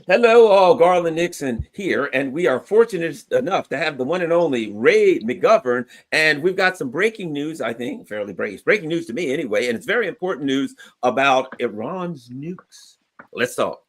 Hello, all. Garland Nixon here, and we are fortunate enough to have the one and only Ray McGovern. And we've got some breaking news, I think, fairly breaking news to me anyway, and it's very important news about Iran's nukes. Let's talk.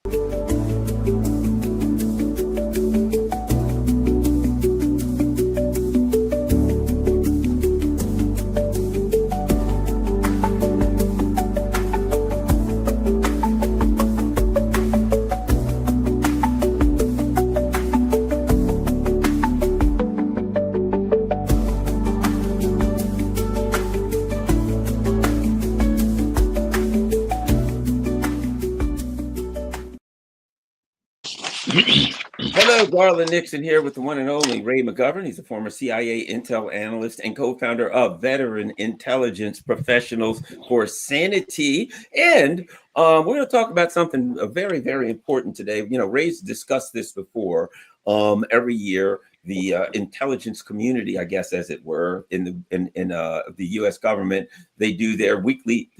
Hello, Garland Nixon here with the one and only Ray McGovern. He's a former CIA intel analyst and co-founder of Veteran Intelligence Professionals for Sanity. And we're going to talk about something very, very important today. You know, Ray's discussed this before. Every year, the intelligence community, I guess, as it were, in the U.S. government, they do their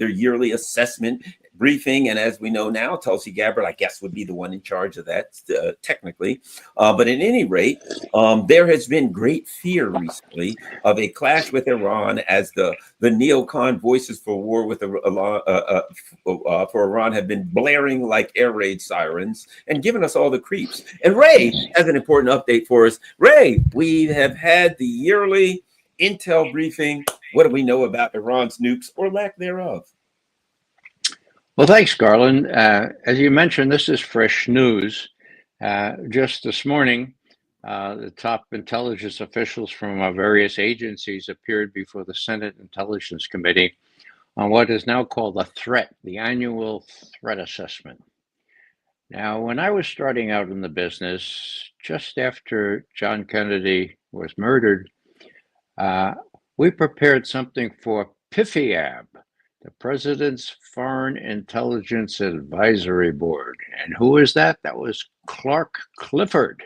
yearly assessment briefing. And as we know now, Tulsi Gabbard, I guess, would be the one in charge of that technically. But at any rate, there has been great fear recently of a clash with Iran as the neocon voices for war with for Iran have been blaring like air raid sirens and giving us all the creeps. And Ray has an important update for us. Ray, we have had the yearly intel briefing. What do we know about Iran's nukes or lack thereof? Well, thanks, Garland. As you mentioned, this is fresh news. Just this morning, the top intelligence officials from our various agencies appeared before the Senate Intelligence Committee on what is now called the annual threat assessment. Now, when I was starting out in the business, just after John Kennedy was murdered, we prepared something for PIFIAB, the President's Foreign Intelligence Advisory Board. And who was that? That was Clark Clifford.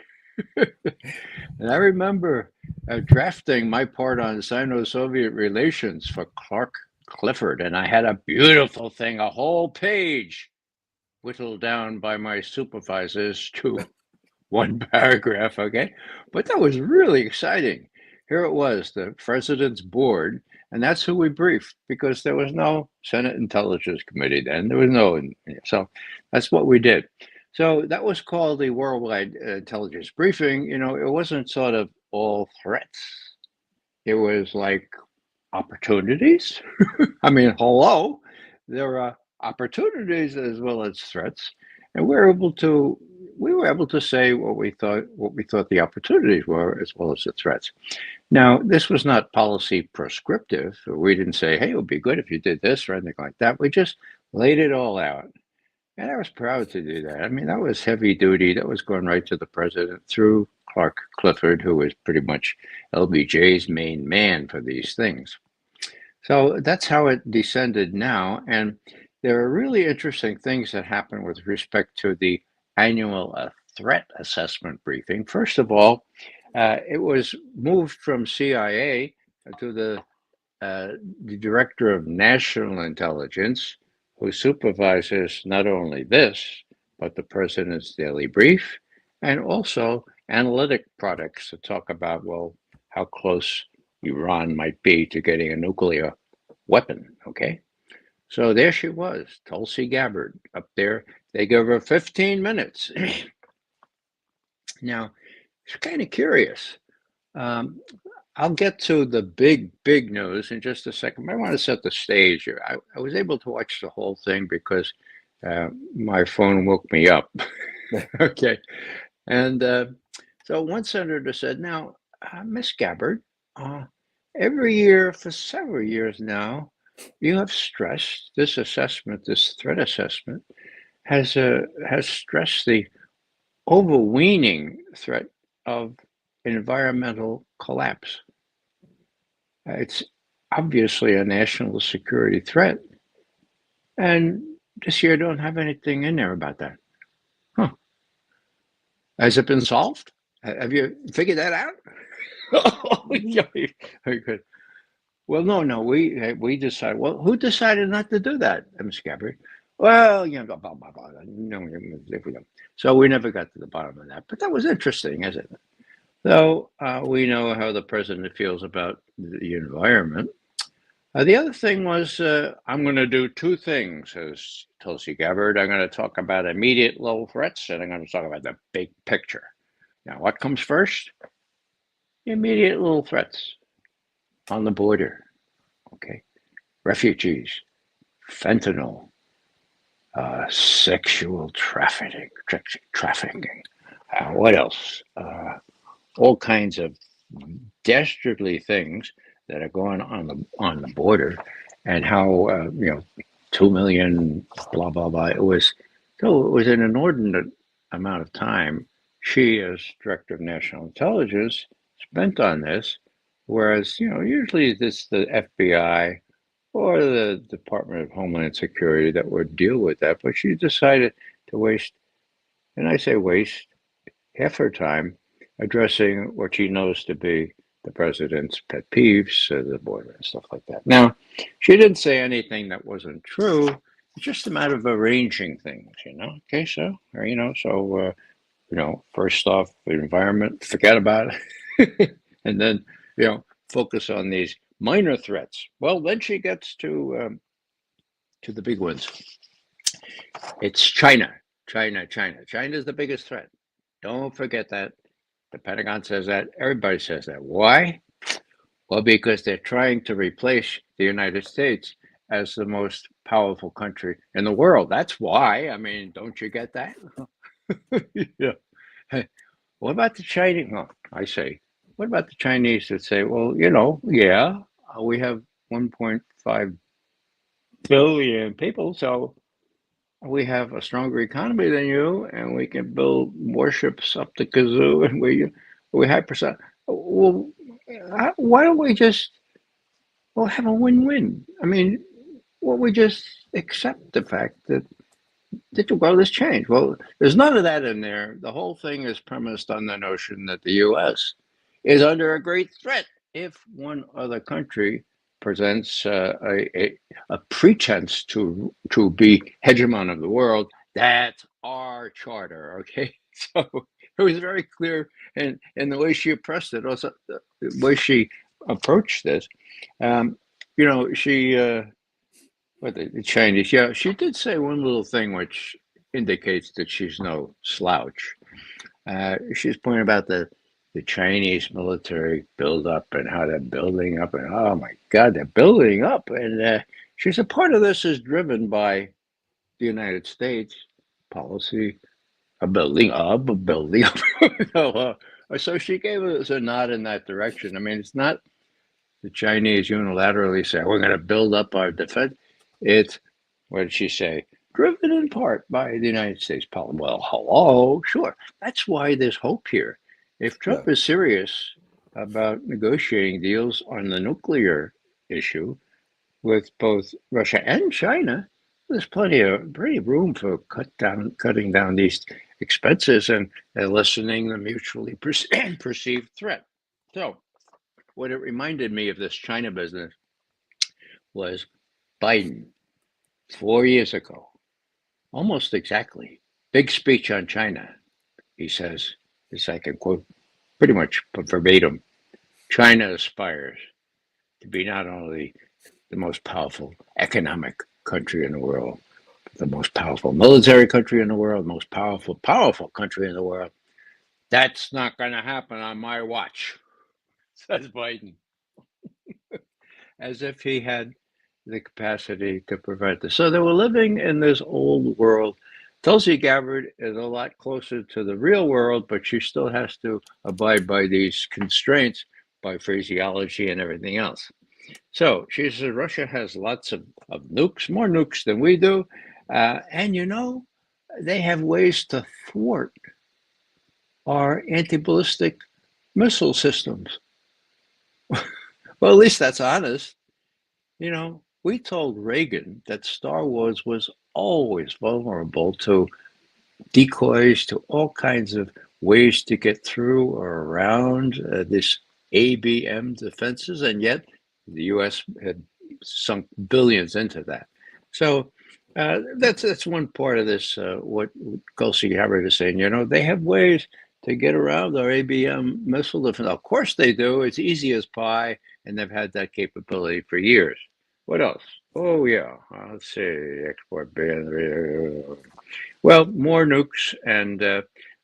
And I remember drafting my part on Sino-Soviet relations for Clark Clifford. And I had a beautiful thing, a whole page, whittled down by my supervisors to one paragraph, okay? But that was really exciting. Here it was, the President's Board, and that's who we briefed because there was no Senate Intelligence Committee then. There was no, so that's what we did. So that was called the Worldwide Intelligence Briefing. You know, it wasn't sort of all threats. It was like opportunities. I mean, hello, there are opportunities as well as threats, and we were able to say what we thought the opportunities were as well as the threats. Now, this was not policy prescriptive. We didn't say, hey, it would be good if you did this or anything like that. We just laid it all out. And I was proud to do that. I mean, that was heavy duty. That was going right to the president through Clark Clifford, who was pretty much LBJ's main man for these things. So that's how it descended now. And there are really interesting things that happen with respect to the annual threat assessment briefing. First of all, it was moved from CIA to the Director of National Intelligence, who supervises not only this, but the President's daily brief, and also analytic products to talk about, well, how close Iran might be to getting a nuclear weapon, okay? So there she was, Tulsi Gabbard, up there. They gave her 15 minutes. Now, it's kind of curious. I'll get to the big news in just a second, but I want to set the stage here. I was able to watch the whole thing because my phone woke me up. Okay. And so one senator said, now, Miss Gabbard, every year for several years now, you have stressed this assessment, this threat assessment, has stressed the overweening threat of environmental collapse. It's obviously a national security threat. And this year don't have anything in there about that. Huh. Has it been solved? Have you figured that out? Very good. Well, no, we decided. Well, who decided not to do that, Ms. Gabbard? Well, blah, blah, blah. So we never got to the bottom of that. But that was interesting, isn't it? So we know how the president feels about the environment. The other thing was, I'm going to do two things, says Tulsi Gabbard. I'm going to talk about immediate low threats, and I'm going to talk about the big picture. Now, what comes first? Immediate little threats on the border. Okay, refugees, fentanyl, sexual trafficking. What else? All kinds of dastardly things that are going on the border, and how 2 million, blah blah blah. It was an inordinate amount of time she, as director of national intelligence, spent on this, whereas usually it's the FBI or the Department of Homeland Security that would deal with that, but she decided to waste, and I say waste, half her time addressing what she knows to be the president's pet peeves, the border and stuff like that. Now, she didn't say anything that wasn't true. It's just a matter of arranging things, Okay, so first off, the environment, forget about it, and then focus on these minor threats. Well, then she gets to the big ones. It's China. China is the biggest threat. Don't forget that. The Pentagon says that. Everybody says that. Why? Well, because they're trying to replace the United States as the most powerful country in the world. That's why. I mean, don't you get that? Yeah. Hey, what about the Chinese? Well, I say, what about the Chinese that say, well, yeah, we have 1.5 billion people, so we have a stronger economy than you, and we can build warships up the kazoo, and we hypersonic. Well, why don't we just have a win-win? I mean, we just accept the fact that the world has changed. Well, there's none of that in there. The whole thing is premised on the notion that the U.S. is under a great threat if one other country presents a pretense to be hegemon of the world. That's our charter, okay? So it was very clear, and the way she oppressed it, also the way she approached this. She what the Chinese? Yeah, she did say one little thing which indicates that she's no slouch. She's pointing about the Chinese military buildup and how they're building up, and oh my God, they're building up. And she said part of this is driven by the United States policy of building up, so she gave us a nod in that direction. I mean, it's not the Chinese unilaterally say we're going to build up our defense. It's, what did she say? Driven in part by the United States policy. Well, hello, sure. That's why there's hope here. If Trump is serious about negotiating deals on the nuclear issue with both Russia and China, there's plenty of room for cutting down these expenses and lessening the mutually perceived threat. So, what it reminded me of this China business was Biden 4 years ago, almost exactly. Big speech on China. He says, this I can quote pretty much verbatim: China aspires to be not only the most powerful economic country in the world, but the most powerful military country in the world, most powerful country in the world. That's not going to happen on my watch, says Biden, as if he had the capacity to prevent this. So they were living in this old world. Tulsi Gabbard is a lot closer to the real world, but she still has to abide by these constraints, by phraseology and everything else. So she says Russia has lots of nukes, more nukes than we do. And they have ways to thwart our anti-ballistic missile systems. Well, at least that's honest. We told Reagan that Star Wars was always vulnerable to decoys, to all kinds of ways to get through or around this ABM defenses, and yet the U.S. had sunk billions into that. So That's one part of this. What Tulsi Gabbard is saying. They have ways to get around our ABM missile defense. Of course they do. It's easy as pie, and they've had that capability for years. What else? Oh yeah, let's see. Export ban. Well, more nukes, and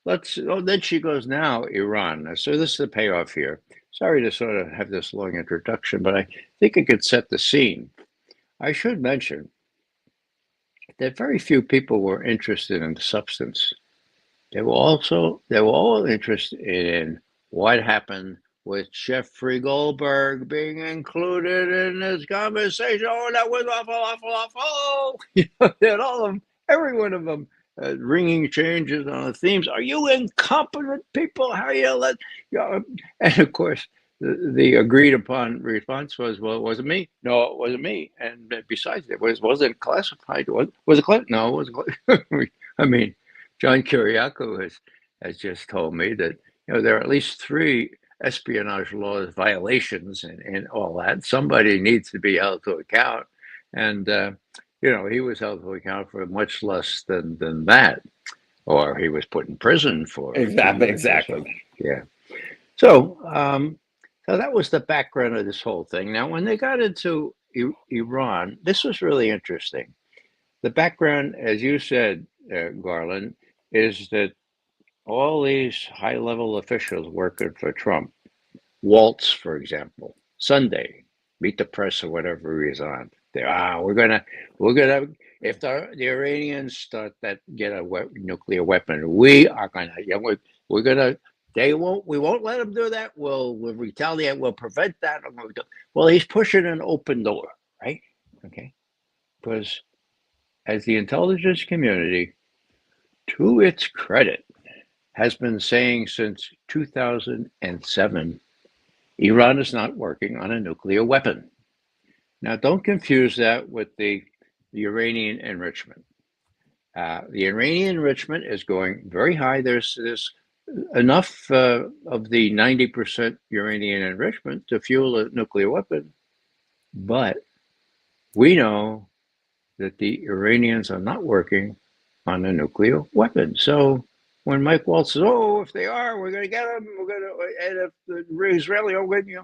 let's. Oh, then she goes now Iran. So this is the payoff here. Sorry to sort of have this long introduction, but I think it could set the scene. I should mention that very few people were interested in substance. They were all interested in what happened with Jeffrey Goldberg being included in this conversation. Oh, that was awful, awful, awful. And all of them, every one of them, ringing changes on the themes. Are you incompetent people? How you let? And of course, the agreed upon response was, "Well, it wasn't me. No, it wasn't me." And besides, wasn't classified. Was it classified? No, it wasn't. I mean, John Kiriakou has just told me that there are at least 3 espionage laws violations and all that. Somebody needs to be held to account, and he was held to account for much less than that, or he was put in prison for Exactly. Yeah. So so that was the background of this whole thing. Now, when they got into Iran, this was really interesting. The background, as you said, Garland, is that all these high-level officials working for Trump, Waltz, for example, Sunday, Meet the Press or whatever he's on. We're gonna, if the Iranians start get a nuclear weapon, we are gonna, we're gonna. We won't let them do that. We'll retaliate. We'll prevent that. Well, he's pushing an open door, right? Okay, because as the intelligence community, to its credit, has been saying since 2007, Iran is not working on a nuclear weapon. Now, don't confuse that with the uranium enrichment. The uranium enrichment is going very high. There's enough of the 90% uranium enrichment to fuel a nuclear weapon, but we know that the Iranians are not working on a nuclear weapon. So when Mike Waltz says, "Oh, if they are, we're going to get them. We're going to," and if the Israeli are going,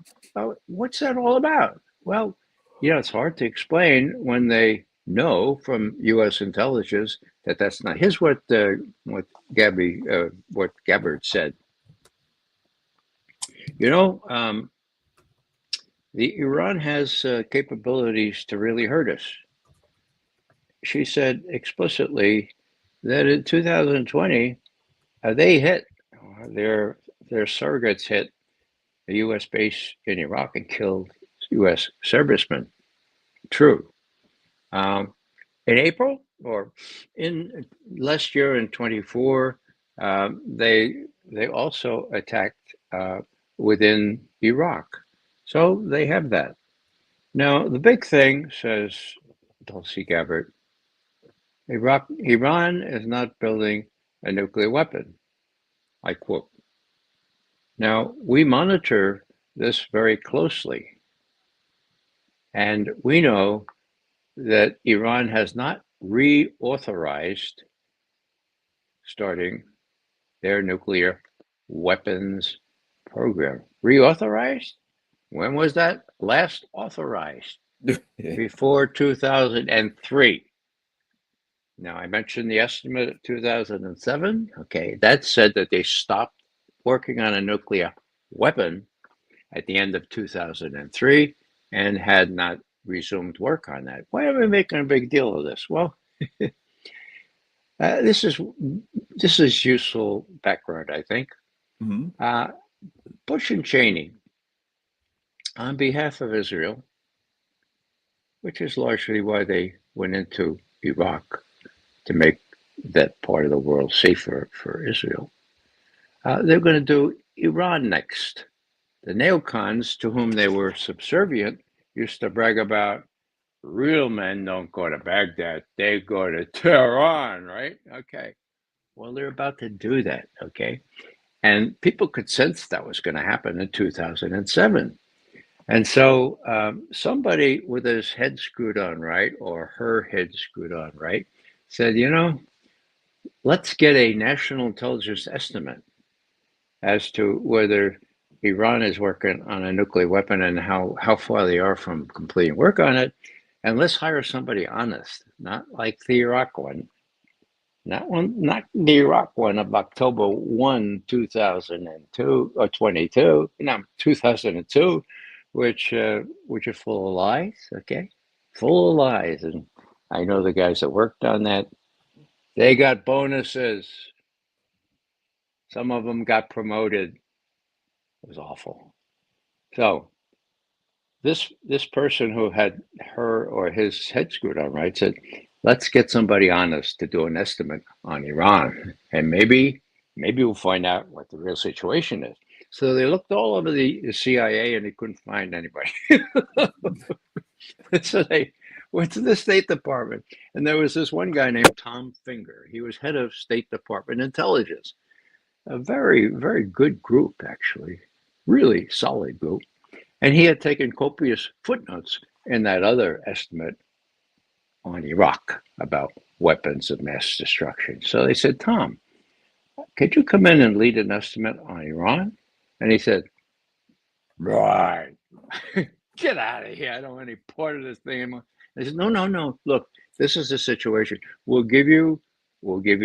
what's that all about? Well, it's hard to explain when they know from U.S. intelligence that that's not. Here's what Gabbard said. The Iran has capabilities to really hurt us. She said explicitly that in 2020, they hit their surrogates hit a U.S. base in Iraq and killed U.S. servicemen. True. In April or in last year in 24, they also attacked within Iraq. So they have that. Now, the big thing, says Tulsi Gabbard, Iran is not building a nuclear weapon. I quote. Now, we monitor this very closely, and we know that Iran has not reauthorized starting their nuclear weapons program. Reauthorized? When was that last authorized? Before 2003. Now, I mentioned the estimate of 2007. Okay, that said that they stopped working on a nuclear weapon at the end of 2003 and had not resumed work on that. Why are we making a big deal of this? Well, this is useful background, I think. Mm-hmm. Bush and Cheney, on behalf of Israel, which is largely why they went into Iraq, to make that part of the world safer for Israel. They're going to do Iran next. The neocons, to whom they were subservient, used to brag about real men don't go to Baghdad, they go to Tehran, right? Okay. Well, they're about to do that, okay? And people could sense that was going to happen in 2007. And so somebody with his head screwed on right, or her head screwed on right, said, let's get a national intelligence estimate as to whether Iran is working on a nuclear weapon and how far they are from completing work on it. And let's hire somebody honest, not like the Iraq one, not the Iraq one of October 1, 2002 or 22, 2002, which are full of lies. Okay, full of lies. And I know the guys that worked on that. They got bonuses. Some of them got promoted. It was awful. So this person who had her or his head screwed on right said, let's get somebody honest to do an estimate on Iran, and maybe we'll find out what the real situation is. So they looked all over the CIA and they couldn't find anybody. So they went to the State Department, and there was this one guy named Tom Finger. He was head of State Department intelligence. A very, very good group, actually, really solid group. And he had taken copious footnotes in that other estimate on Iraq about weapons of mass destruction. So they said, Tom, could you come in and lead an estimate on Iran? And he said, right, get out of here. I don't want any part of this thing anymore. They said, no. Look, this is the situation. We'll give you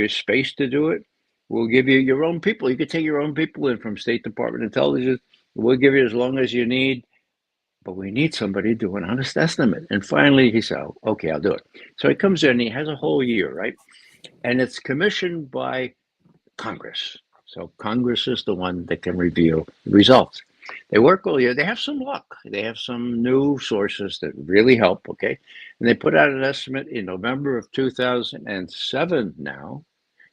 space to do it. We'll give you your own people. You could take your own people in from State Department intelligence. We'll give you as long as you need, but we need somebody to do an honest estimate. And finally, he said, okay, I'll do it. So he comes in, he has a whole year, right? And it's commissioned by Congress. So Congress is the one that can reveal the results. They work all year. They have some luck. They have some new sources that really help, okay? And they put out an estimate in November of 2007 now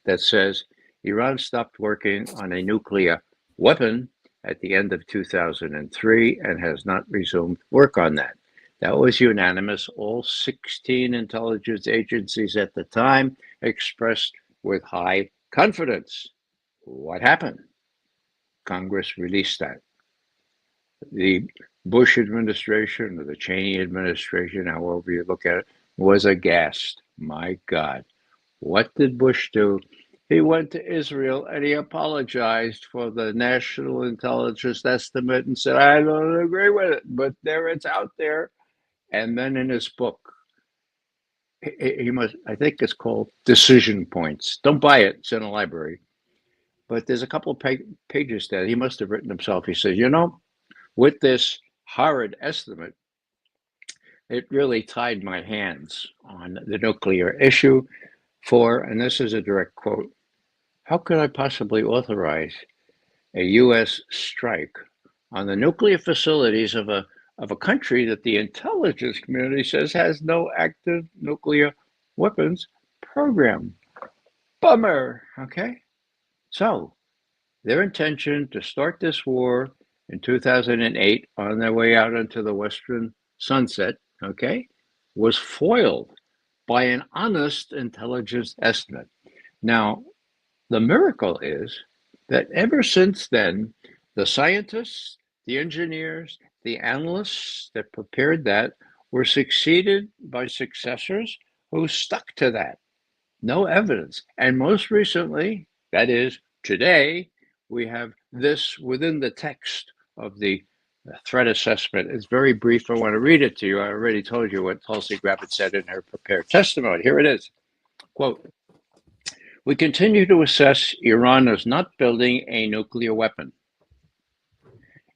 that says Iran stopped working on a nuclear weapon at the end of 2003 and has not resumed work on that. That was unanimous. All 16 intelligence agencies at the time expressed with high confidence. What happened? Congress released that. The Bush administration or the Cheney administration, however you look at it, was aghast. My God. What did Bush do? He went to Israel and he apologized for the national intelligence estimate and said, I don't agree with it, but there it's out there. And then in his book, he must, I think it's called Decision Points. Don't buy it, it's in a library. But there's a couple of pages that he must have written himself. He says, with this horrid estimate, it really tied my hands on the nuclear issue for, and this is a direct quote, how could I possibly authorize a U.S. strike on the nuclear facilities of a country that the intelligence community says has no active nuclear weapons program? Bummer, okay? So their intention to start this war in 2008 on their way out into the western sunset, okay, was foiled by an honest intelligence estimate. Now, the miracle is that ever since then, the scientists, the engineers, the analysts that prepared that were succeeded by successors who stuck to that. No evidence. And most recently, that is today, we have this within the text of the threat assessment. It's very brief. I want to read it to you. I already told you what Tulsi Gabbard said in her prepared testimony. Here it is. Quote, we continue to assess Iran as not building a nuclear weapon.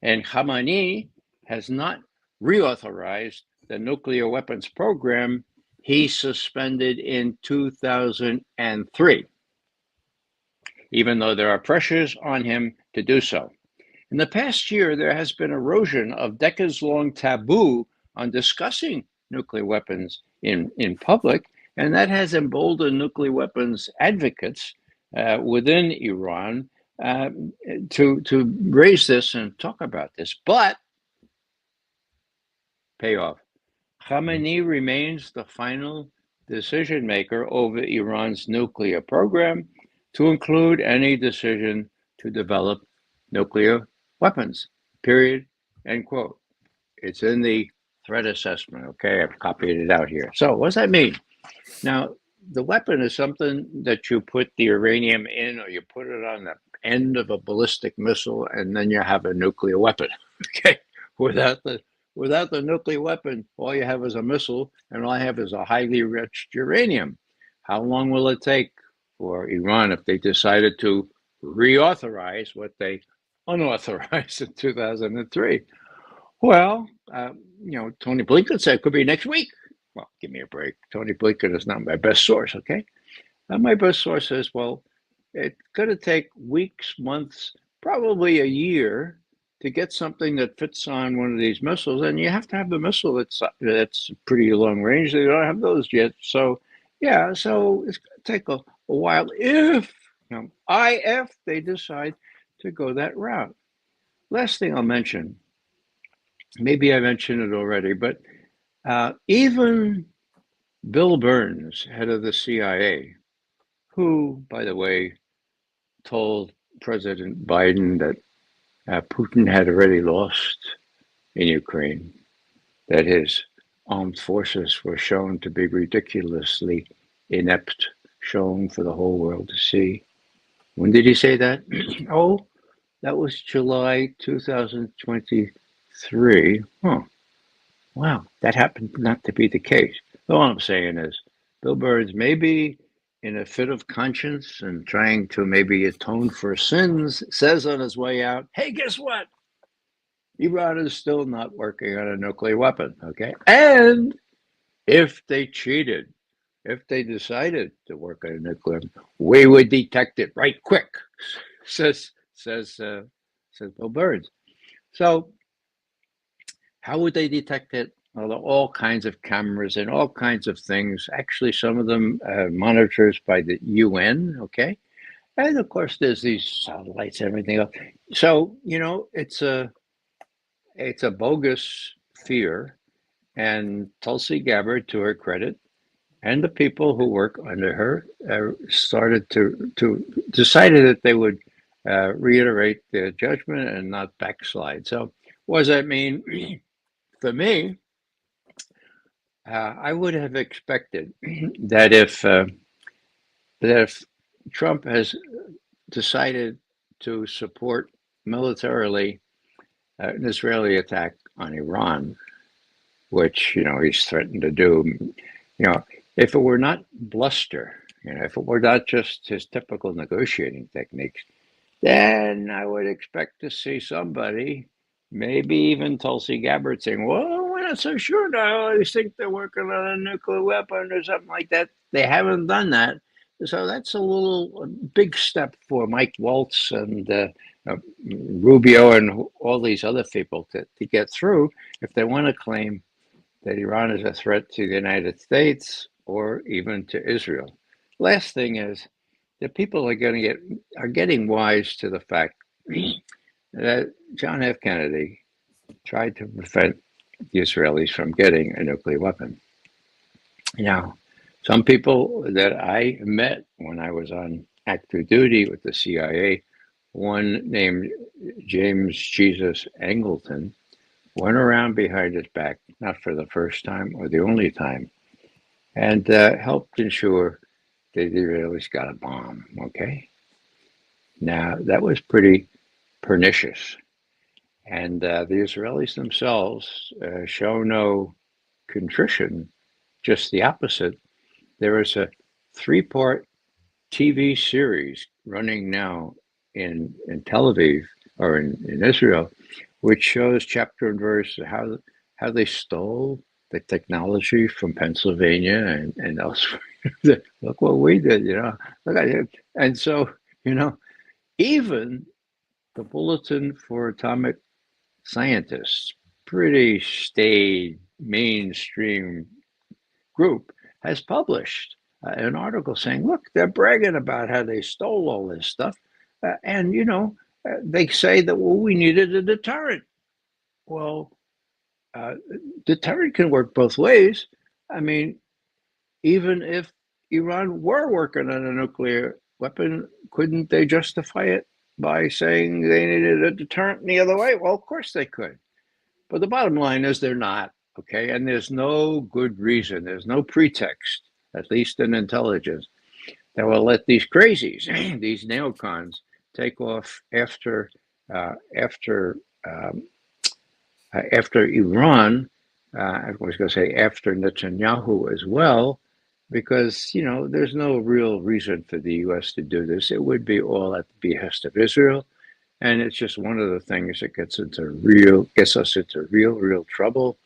And Khamenei has not reauthorized the nuclear weapons program he suspended in 2003, even though there are pressures on him to do so. In the past year, there has been erosion of decades-long taboo on discussing nuclear weapons in public, and that has emboldened nuclear weapons advocates within Iran to raise this and talk about this. But payoff. Khamenei remains the final decision maker over Iran's nuclear program, to include any decision to develop nuclear weapons, period, end quote. It's in the threat assessment. Okay, I've copied it out here. So what does that mean? Now, the weapon is something that you put the uranium in, or you put it on the end of a ballistic missile, and then you have a nuclear weapon. Okay, without the nuclear weapon, all you have is a missile, and all I have is a highly enriched uranium. How long will it take for Iran if they decided to reauthorize what they unauthorized in 2003? Well, Tony Blinken said it could be next week. Well, give me a break. Tony Blinken is not my best source, okay? My best source says, well, it's going to take weeks, months, probably a year to get something that fits on one of these missiles, and you have to have the missile that's pretty long range. They don't have those yet, so yeah, so it's going to take a while if they decide to go that route. Last thing I'll mention, maybe I mentioned it already, but even Bill Burns, head of the CIA, who, by the way, told President Biden that Putin had already lost in Ukraine, that his armed forces were shown to be ridiculously inept, shown for the whole world to see. When did he say that? Oh, that was July 2023. Huh. Wow, that happened not to be the case. All I'm saying is, Bill Burns may be in a fit of conscience and trying to maybe atone for sins, says on his way out, hey, guess what? Iran is still not working on a nuclear weapon, okay? And if they cheated, if they decided to work on a nuclear weapon, we would detect it right quick, says Bill Burns. So how would they detect it? Well, there are all kinds of cameras and all kinds of things. Actually, some of them monitors by the UN, okay? And of course, there's these satellites and everything else. So, it's a bogus fear. And Tulsi Gabbard, to her credit, and the people who work under her started to decided that they would reiterate their judgment and not backslide. So what does that mean? For me, I would have expected that if Trump has decided to support militarily an Israeli attack on Iran, which he's threatened to do, if it were not bluster, if it were not just his typical negotiating techniques, then I would expect to see somebody, maybe even Tulsi Gabbard, saying, well, we're not so sure now. I think they're working on a nuclear weapon or something like that. They haven't done that. So that's a big step for Mike Waltz and Rubio and all these other people to get through if they want to claim that Iran is a threat to the United States or even to Israel. Last thing is that people are getting wise to the fact that John F. Kennedy tried to prevent the Israelis from getting a nuclear weapon. Now, some people that I met when I was on active duty with the CIA, one named James Jesus Angleton, went around behind his back, not for the first time or the only time, and helped ensure that the Israelis got a bomb, okay? Now, that was pretty pernicious. And the Israelis themselves show no contrition, just the opposite. There is a 3-part TV series running now in Tel Aviv or in Israel, which shows chapter and verse how they stole the technology from Pennsylvania and elsewhere. Look what we did, Look at it. And so, even the Bulletin for Atomic Scientists, pretty staid, mainstream group, has published an article saying, look, they're bragging about how they stole all this stuff. And, they say that, well, we needed a deterrent. Well, deterrent can work both ways. I mean, even if Iran were working on a nuclear weapon, couldn't they justify it by saying they needed a deterrent the other way? Well, of course they could. But the bottom line is they're not, okay? And there's no good reason, there's no pretext, at least in intelligence, that will let these crazies, these neocons, take off uh, after um, after Iran. I was going to say after Netanyahu as well, because there's no real reason for the U.S. to do this. It would be all at the behest of Israel, and it's just one of the things that gets us into real trouble.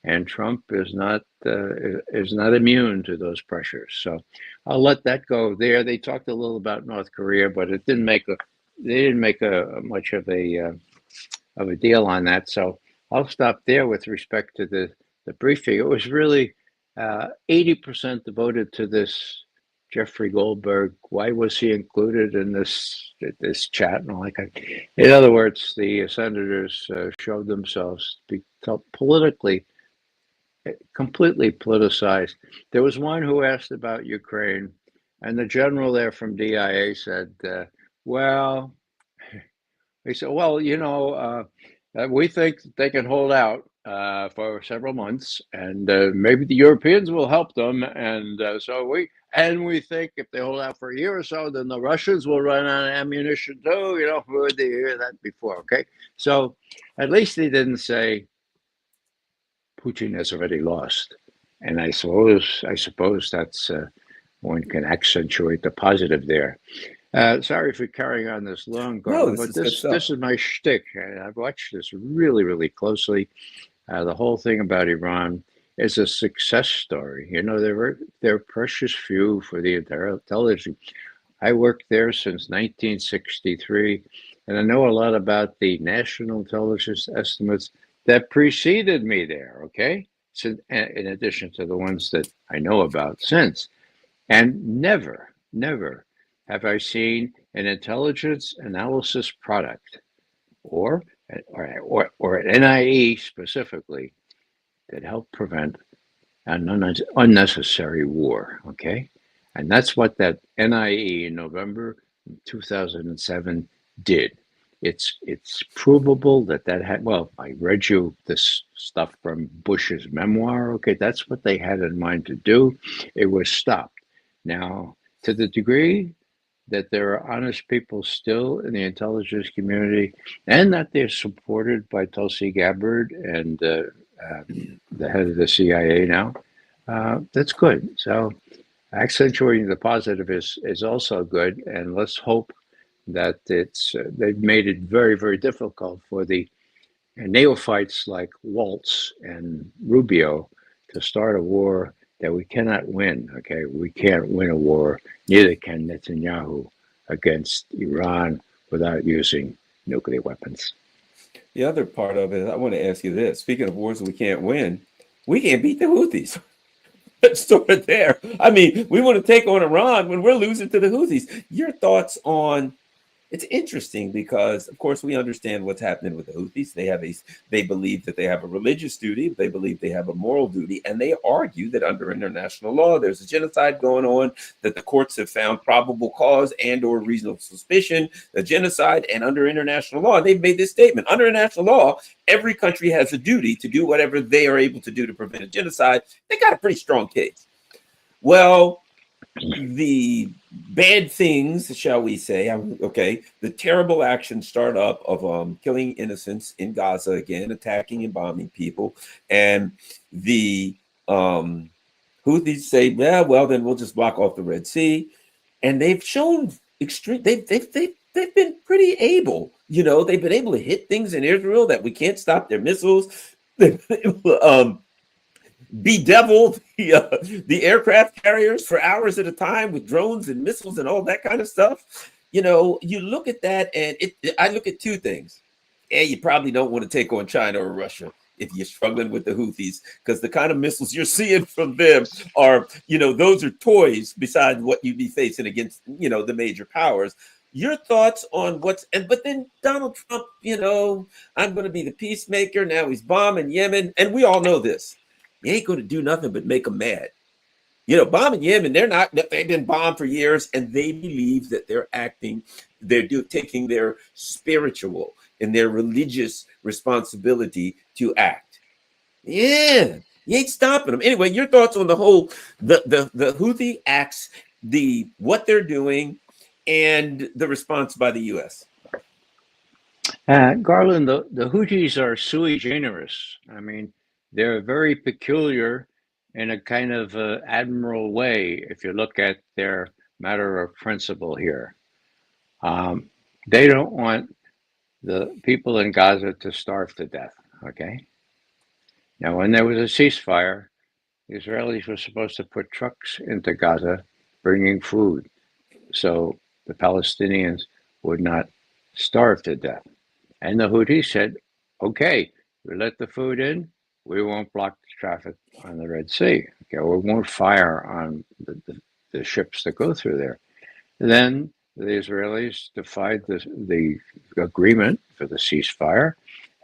And Trump is not immune to those pressures. So I'll let that go there. They talked a little about North Korea, but they didn't make a much of a deal on that. So I'll stop there with respect to the briefing. It was really 80% devoted to this Jeffrey Goldberg. Why was he included in this chat and all that kind? In other words, the senators showed themselves to be completely politicized. There was one who asked about Ukraine, and the general there from DIA said, "Well." He said, well, we think they can hold out for several months, and maybe the Europeans will help them. And we think if they hold out for a year or so, then the Russians will run out of ammunition too. We heard hear that before. Okay, so at least he didn't say Putin has already lost. And I suppose that's one can accentuate the positive there. Sorry for carrying on this long, Garland, but this is my shtick. I've watched this really closely. The whole thing about Iran is a success story. They're precious few for the intelligence. I worked there since 1963, and I know a lot about the national intelligence estimates that preceded me there. Okay, so in addition to the ones that I know about since, and never have I seen an intelligence analysis product or an NIE specifically that helped prevent an unnecessary war. Okay, and that's what that NIE in November 2007 did. It's provable that had. Well, I read you this stuff from Bush's memoir. Okay, that's what they had in mind to do. It was stopped. Now, to the degree that there are honest people still in the intelligence community, and that they're supported by Tulsi Gabbard and the head of the CIA now, that's good. So accentuating the positive is also good, and let's hope that they've made it very difficult for the neophytes like Waltz and Rubio to start a war that we cannot win. Okay, we can't win a war. Neither can Netanyahu against Iran without using nuclear weapons. The other part of it, I want to ask you this. Speaking of wars we can't win, we can't beat the Houthis. Let's start there. I mean, we want to take on Iran when we're losing to the Houthis. Your thoughts on it's interesting because, of course, we understand what's happening with the Houthis. They believe that they have a religious duty. They believe they have a moral duty, and they argue that under international law, there's a genocide going on. That the courts have found probable cause and/or reasonable suspicion of genocide, and under international law, they've made this statement: under international law, every country has a duty to do whatever they are able to do to prevent a genocide. They got a pretty strong case. Well, the bad things, shall we say, okay, the terrible action start up of killing innocents in Gaza again, attacking and bombing people, and the Houthis say, yeah, well, then we'll just block off the Red Sea, and they've shown extreme. They've been pretty able. They've been able to hit things in Israel that we can't stop their missiles. Bedevil the aircraft carriers for hours at a time with drones and missiles and all that kind of stuff. You look at that, and I look at two things. And you probably don't want to take on China or Russia if you're struggling with the Houthis, because the kind of missiles you're seeing from them are, those are toys beside what you'd be facing against, the major powers. Your thoughts on but then Donald Trump, I'm going to be the peacemaker. Now he's bombing Yemen. And we all know this. He ain't going to do nothing but make them mad. Bombing Yemen, they've been bombed for years, and they believe that they're taking their spiritual in their religious responsibility to act. Yeah, you ain't stopping them. Anyway, your thoughts on the whole the Houthi acts, the what they're doing, and the response by the U.S. Garland, the Houthis are sui generis. I mean, they're very peculiar in a kind of admiral way if you look at their matter of principle here. Um, they don't want the people in Gaza to starve to death, okay? Now, when there was a ceasefire, the Israelis were supposed to put trucks into Gaza bringing food so the Palestinians would not starve to death. And the Houthis said, okay, we let the food in, we won't block the traffic on the Red Sea. Okay, we won't fire on the ships that go through there. Then the Israelis defied the agreement for the ceasefire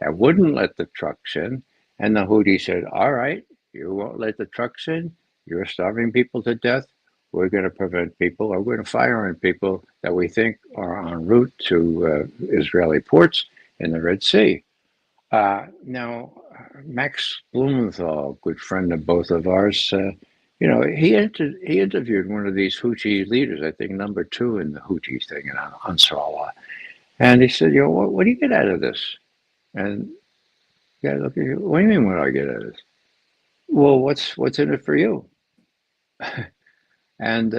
and wouldn't let the trucks in. And the Houthis said, all right, you won't let the trucks in, you're starving people to death. We're going to prevent people, or we're going to fire on people that we think are en route to Israeli ports in the Red Sea. Now, Max Blumenthal, good friend of both of ours, he interviewed one of these Houthi leaders, I think number two in the Houthi thing in Ansarallah, and he said, what do you get out of this? And yeah, look at you. What do you mean? What do I get out of this? Well, what's in it for you? And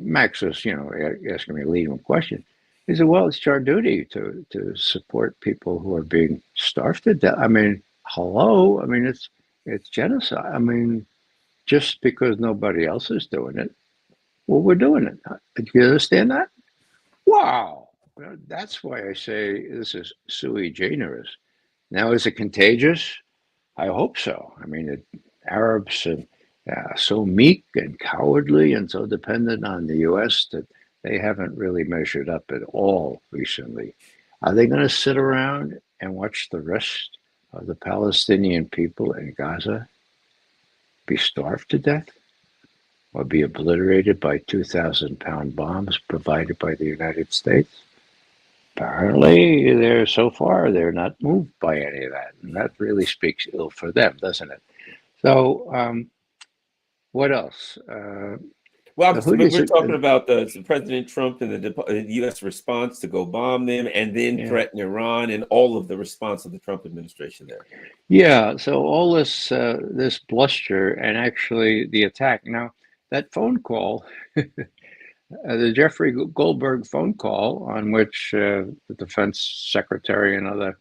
Max was, asking me a leading question. He said, "Well, it's our duty to support people who are being starved to death. I mean, hello. I mean, it's genocide. I mean, just because nobody else is doing it, well, we're doing it. Do you understand that? Wow. Well, that's why I say this is sui generis. Now, is it contagious? I hope so. I mean, Arabs are so meek and cowardly and so dependent on the U.S. that they haven't really measured up at all recently. Are they going to sit around and watch the rest of the Palestinian people in Gaza be starved to death or be obliterated by 2,000-pound bombs provided by the United States? Apparently, they're not moved by any of that, and that really speaks ill for them, doesn't it? So, what else? Well, The we're Houthis, talking about the President Trump and the U.S. response to go bomb them, and then yeah, threaten Iran, and all of the response of the Trump administration there. yeah. So all this bluster and actually the attack. Now that phone call, the Jeffrey Goldberg phone call, on which the defense secretary and other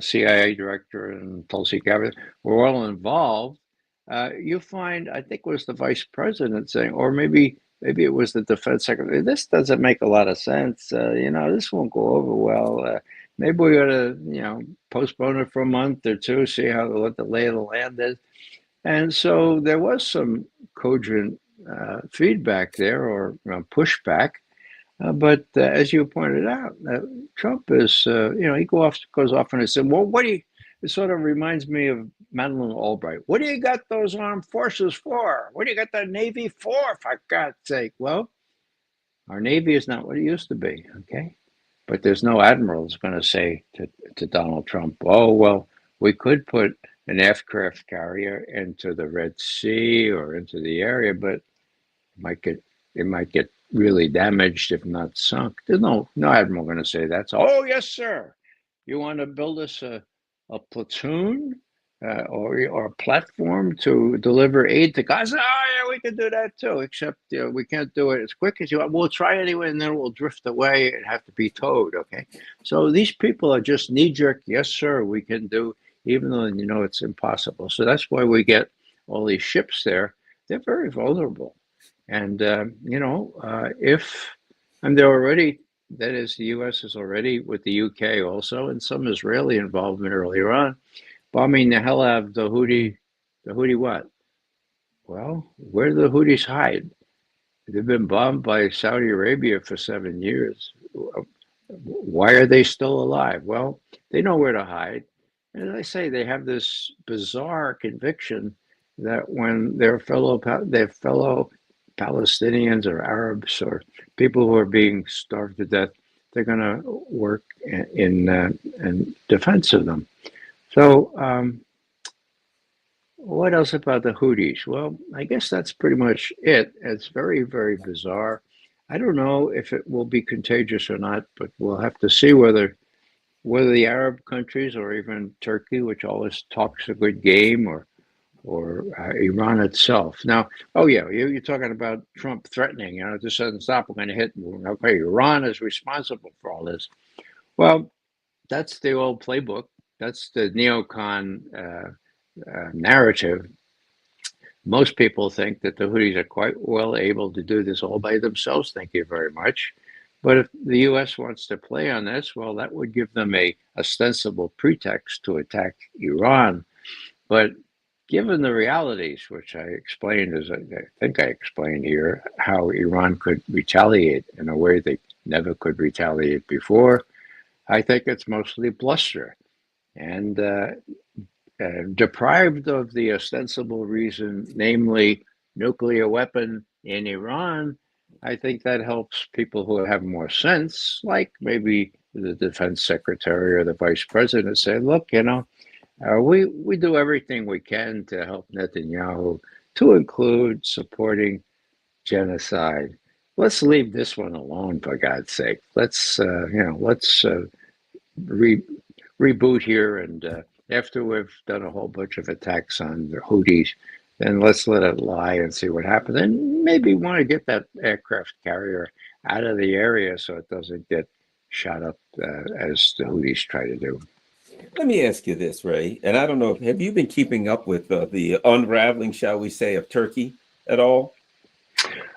CIA director and Tulsi Gabbard were all involved. You find, I think it was the vice president saying, or maybe it was the defense secretary, this doesn't make a lot of sense. This won't go over well. Maybe we ought to, postpone it for a month or two, see what the lay of the land is. And so there was some cogent feedback there, or pushback. But as you pointed out, Trump is, he goes off and he said, well, what do you, it sort of reminds me of Madeleine Albright. What do you got those armed forces for? What do you got the Navy for God's sake? Well, our Navy is not what it used to be, okay? But there's no admiral that's going to say to Donald Trump, oh, well, we could put an aircraft carrier into the Red Sea or into the area, but it might get really damaged if not sunk. There's no admiral going to say that. So, oh yes, sir. You want to build us a platoon or a platform to deliver aid to Gaza? Oh yeah, we can do that too. Except we can't do it as quick as you want. We'll try anyway, and then we'll drift away and have to be towed. Okay. So these people are just knee jerk. Yes, sir. We can do, even though it's impossible. So that's why we get all these ships there. They're very vulnerable. And, if, and they're already, that is, the U.S. is already with the UK also, and some Israeli involvement earlier on, bombing the hell out of the Houthi what? Well, where do the Houthis hide? They've been bombed by Saudi Arabia for 7 years. Why are they still alive? Well, they know where to hide. And as I say, they have this bizarre conviction that when their fellow Palestinians or Arabs or people who are being starved to death they're going to work in defense of them. So, what else about the Houthis? Well, I guess that's pretty much it. It's very, very bizarre. I don't know if it will be contagious or not, but we'll have to see whether the Arab countries or even Turkey, which always talks a good game, or Iran itself. Now, oh yeah, you're talking about Trump threatening, if this doesn't stop, we're going to hit. Okay, Iran is responsible for all this. Well, that's the old playbook. That's the neocon narrative. Most people think that the Houthis are quite well able to do this all by themselves. Thank you very much. But if the U.S. wants to play on this, well, that would give them a ostensible pretext to attack Iran. But given the realities, which I explained, as I think I explained here, how Iran could retaliate in a way they never could retaliate before, I think it's mostly bluster. And deprived of the ostensible reason, namely nuclear weapon in Iran, I think that helps people who have more sense, like maybe the defense secretary or the vice president, say, look, we do everything we can to help Netanyahu, to include supporting genocide. Let's leave this one alone, for God's sake. Let's reboot here, and after we've done a whole bunch of attacks on the Houthis, then let's let it lie and see what happens. And maybe want to get that aircraft carrier out of the area so it doesn't get shot up as the Houthis try to do. Let me ask you this, Ray, and I don't know, have you been keeping up with the unraveling, shall we say, of Turkey at all?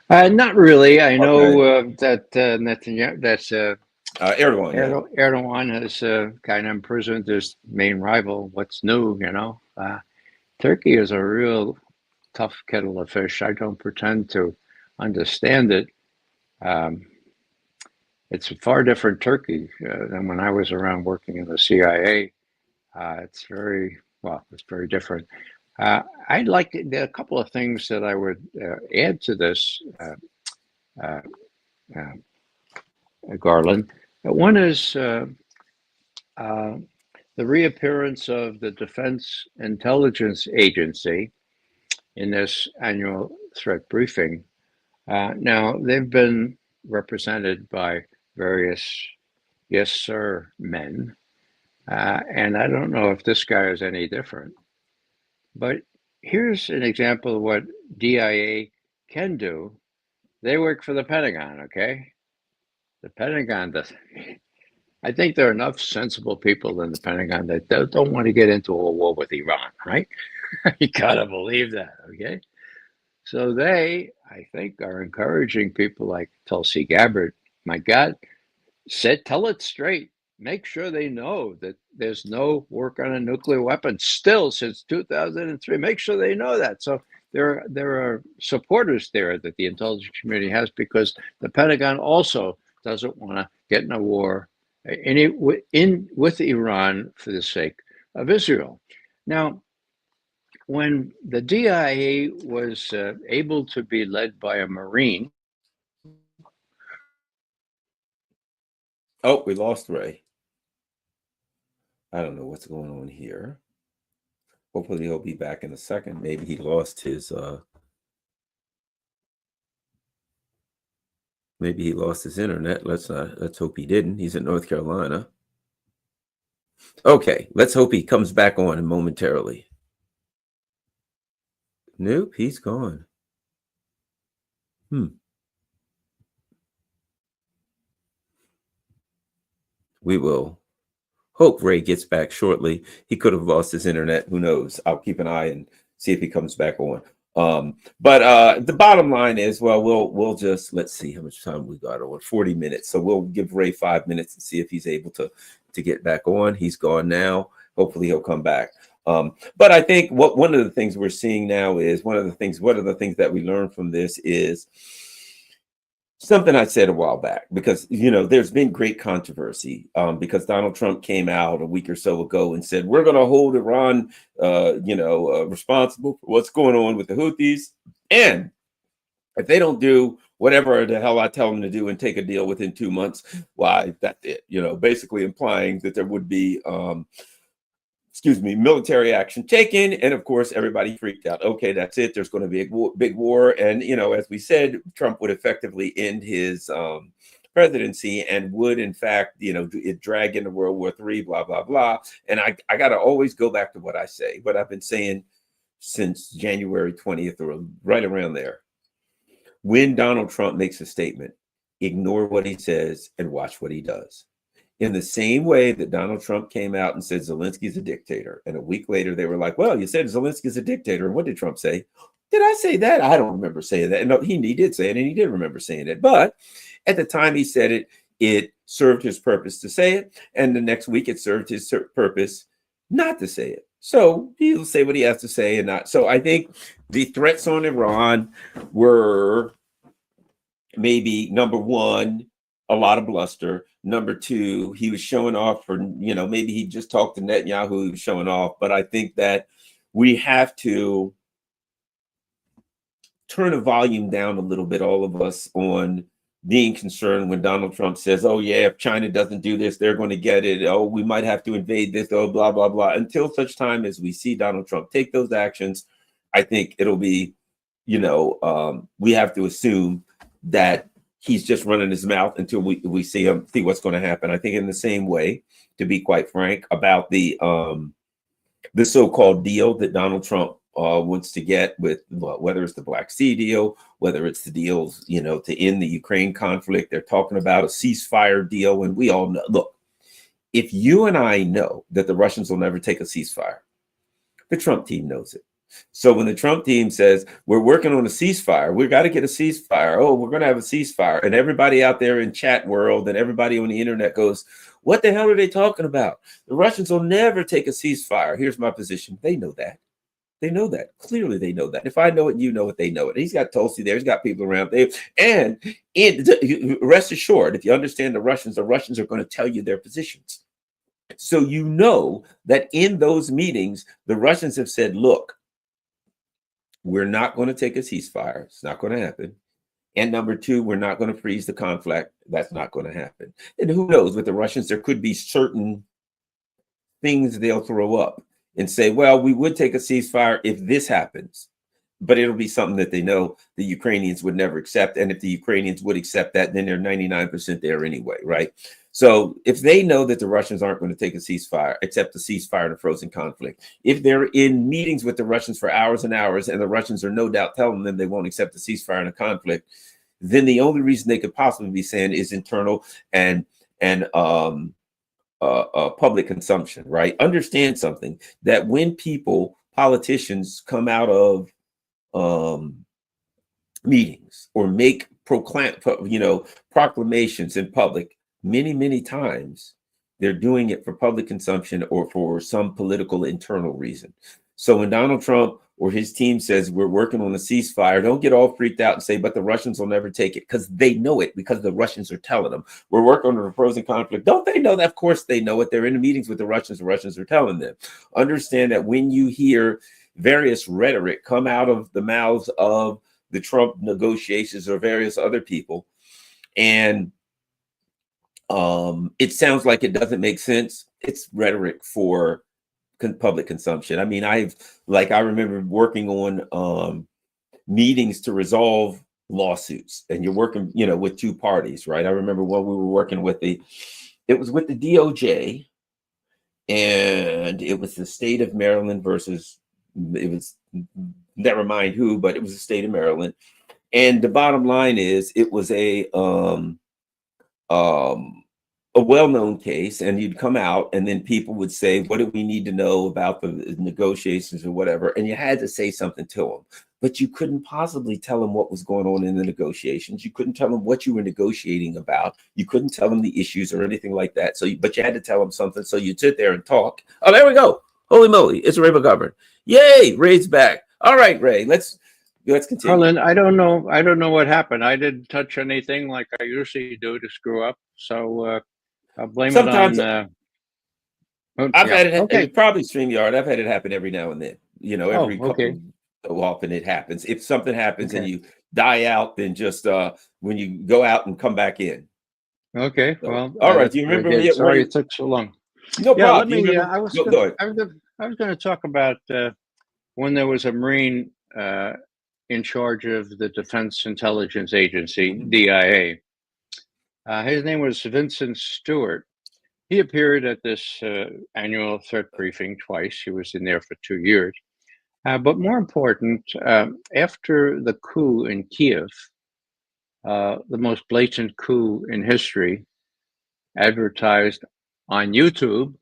Not really. I know that Netanyahu, that's Erdogan. Erdogan has kind of imprisoned his main rival. What's new, Turkey is a real tough kettle of fish. I don't pretend to understand it. It's a far different Turkey than when I was around working in the CIA. It's very different. I'd like to, there are a couple of things that I would add to this, Garland. One is the reappearance of the Defense Intelligence Agency in this annual threat briefing. Now, they've been represented by various yes, sir men. And I don't know if this guy is any different. But here's an example of what DIA can do. They work for the Pentagon, okay? The Pentagon does. I think there are enough sensible people in the Pentagon that don't want to get into a war with Iran, right? You gotta believe that, okay? So they, I think, are encouraging people like Tulsi Gabbard. My God, tell it straight. Make sure they know that there's no work on a nuclear weapon still since 2003. Make sure they know that. So there are supporters there that the intelligence community has, because the Pentagon also doesn't want to get in a war with Iran for the sake of Israel. Now, when the DIA was able to be led by a Marine. Oh, we lost Ray. I don't know what's going on here. Hopefully he'll be back in a second. Maybe he lost his internet. Let's hope he didn't. He's in North Carolina. Okay, let's hope he comes back on momentarily. Nope, he's gone. We will hope Ray gets back shortly. He could have lost his internet. Who knows? I'll keep an eye and see if he comes back on. But the bottom line is, well, we'll just, let's see how much time we got on. 40 minutes. So we'll give Ray 5 minutes and see if he's able to get back on. He's gone now. Hopefully he'll come back. But I think one of the things we're seeing now is one of the things that we learned from this is something I said a while back, because, there's been great controversy because Donald Trump came out a week or so ago and said, we're going to hold Iran, responsible for what's going on with the Houthis. And if they don't do whatever the hell I tell them to do and take a deal within 2 months. Why, that's it. Basically implying that there would be military action taken. And of course, everybody freaked out. Okay, that's it. There's going to be a big war. And, as we said, Trump would effectively end his presidency and would, in fact, it drag into World War III, blah, blah, blah. And I got to always go back to what I say, what I've been saying since January 20th or right around there. When Donald Trump makes a statement, ignore what he says and watch what he does. In the same way that Donald Trump came out and said Zelensky's a dictator, and a week later they were like, well, you said Zelensky's a dictator. And what did Trump say? Did I say that? I don't remember saying that. No, he did say it, and he did remember saying it. But at the time he said it, it served his purpose to say it. And the next week it served his purpose not to say it. So he'll say what he has to say and not. So I think the threats on Iran were maybe, number one, a lot of bluster. Number two, he was showing off for, maybe he just talked to Netanyahu, he was showing off. But I think that we have to turn the volume down a little bit, all of us, on being concerned when Donald Trump says, oh, yeah, if China doesn't do this, they're going to get it. Oh, we might have to invade this, oh, blah, blah, blah. Until such time as we see Donald Trump take those actions, I think it'll be, we have to assume that he's just running his mouth until we see what's going to happen. I think in the same way, to be quite frank, about the so-called deal that Donald Trump wants to get with, whether it's the Black Sea deal, whether it's the deals, to end the Ukraine conflict. They're talking about a ceasefire deal. And we all know, look, if you and I know that the Russians will never take a ceasefire, the Trump team knows it. So when the Trump team says, we're working on a ceasefire, we got to get a ceasefire. Oh, we're going to have a ceasefire. And everybody out there in chat world and everybody on the internet goes, what the hell are they talking about? The Russians will never take a ceasefire. Here's my position. They know that. They know that. Clearly, they know that. If I know it, you know it, they know it. He's got Tulsi there. He's got people around there. And rest assured, if you understand the Russians are going to tell you their positions. So you know that in those meetings, the Russians have said, look, we're not going to take a ceasefire. It's not going to happen. And number two, we're not going to freeze the conflict. That's not going to happen. And who knows, with the Russians, there could be certain things they'll throw up and say, well, we would take a ceasefire if this happens. But it'll be something that they know the Ukrainians would never accept. And if the Ukrainians would accept that, then they're 99% there anyway, right? So if they know that the Russians aren't going to take a ceasefire, accept a ceasefire in a frozen conflict, if they're in meetings with the Russians for hours and hours, and the Russians are no doubt telling them they won't accept a ceasefire in a conflict, then the only reason they could possibly be saying is internal and public consumption, right? Understand something, that when politicians come out of meetings or make proclamations in public, many times they're doing it for public consumption or for some political internal reason. So when Donald Trump or his team says we're working on a ceasefire, don't get all freaked out and say, but the Russians will never take it, because they know it, because the Russians are telling them we're working on a frozen conflict. Don't they know that? Of course they know it. They're in the meetings with the Russians are telling them. Understand that when you hear various rhetoric come out of the mouths of the Trump negotiations or various other people, and it sounds like it doesn't make sense, it's rhetoric for public consumption. I mean, I remember working on meetings to resolve lawsuits, and you're working, with two parties, right? I remember when we were working with it was with the DOJ, and it was the state of Maryland versus, it was, never mind who, but it was the state of Maryland. And the bottom line is, it was a well-known case, and you'd come out and then people would say, what do we need to know about the negotiations or whatever? And you had to say something to them, but you couldn't possibly tell them what was going on in the negotiations. You couldn't tell them what you were negotiating about. You couldn't tell them the issues or anything like that. But you had to tell them something. So you'd sit there and talk. Oh, there we go. Holy moly. It's Ray Mcgovern. Yay. Ray's back. All right, Ray, let's continue. Harlan, I don't know what happened. I didn't touch anything like I usually do to screw up. So I'll blame Sometimes it on. I've had it. Okay. Probably StreamYard. I've had it happen every now and then. Every couple. Okay. so often it happens. If something happens and Okay. you die out, then just when you go out and come back in. Okay. So, Well, all right. that's Do you what I remember did. where Sorry you? it took so long. No Yeah, problem. let Do you me. remember? Go ahead. I was going to talk about when there was a Marine in charge of the Defense Intelligence Agency, Mhm. DIA. His name was Vincent Stewart. He appeared at this annual threat briefing twice. He was in there for 2 years. But more important, after the coup in Kiev, the most blatant coup in history, advertised on YouTube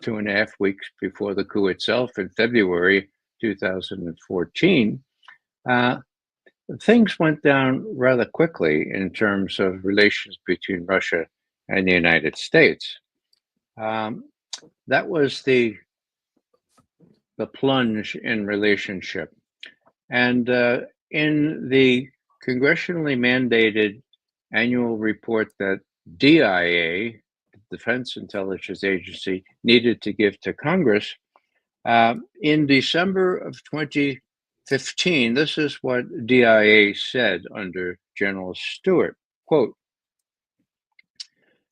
2.5 weeks before the coup itself in February 2014, uh, things went down rather quickly in terms of relations between Russia and the United States. Um, that was the plunge in relationship. And in the congressionally mandated annual report that DIA, Defense Intelligence Agency, needed to give to Congress, in December of 2015, this is what DIA said under General Stewart, quote,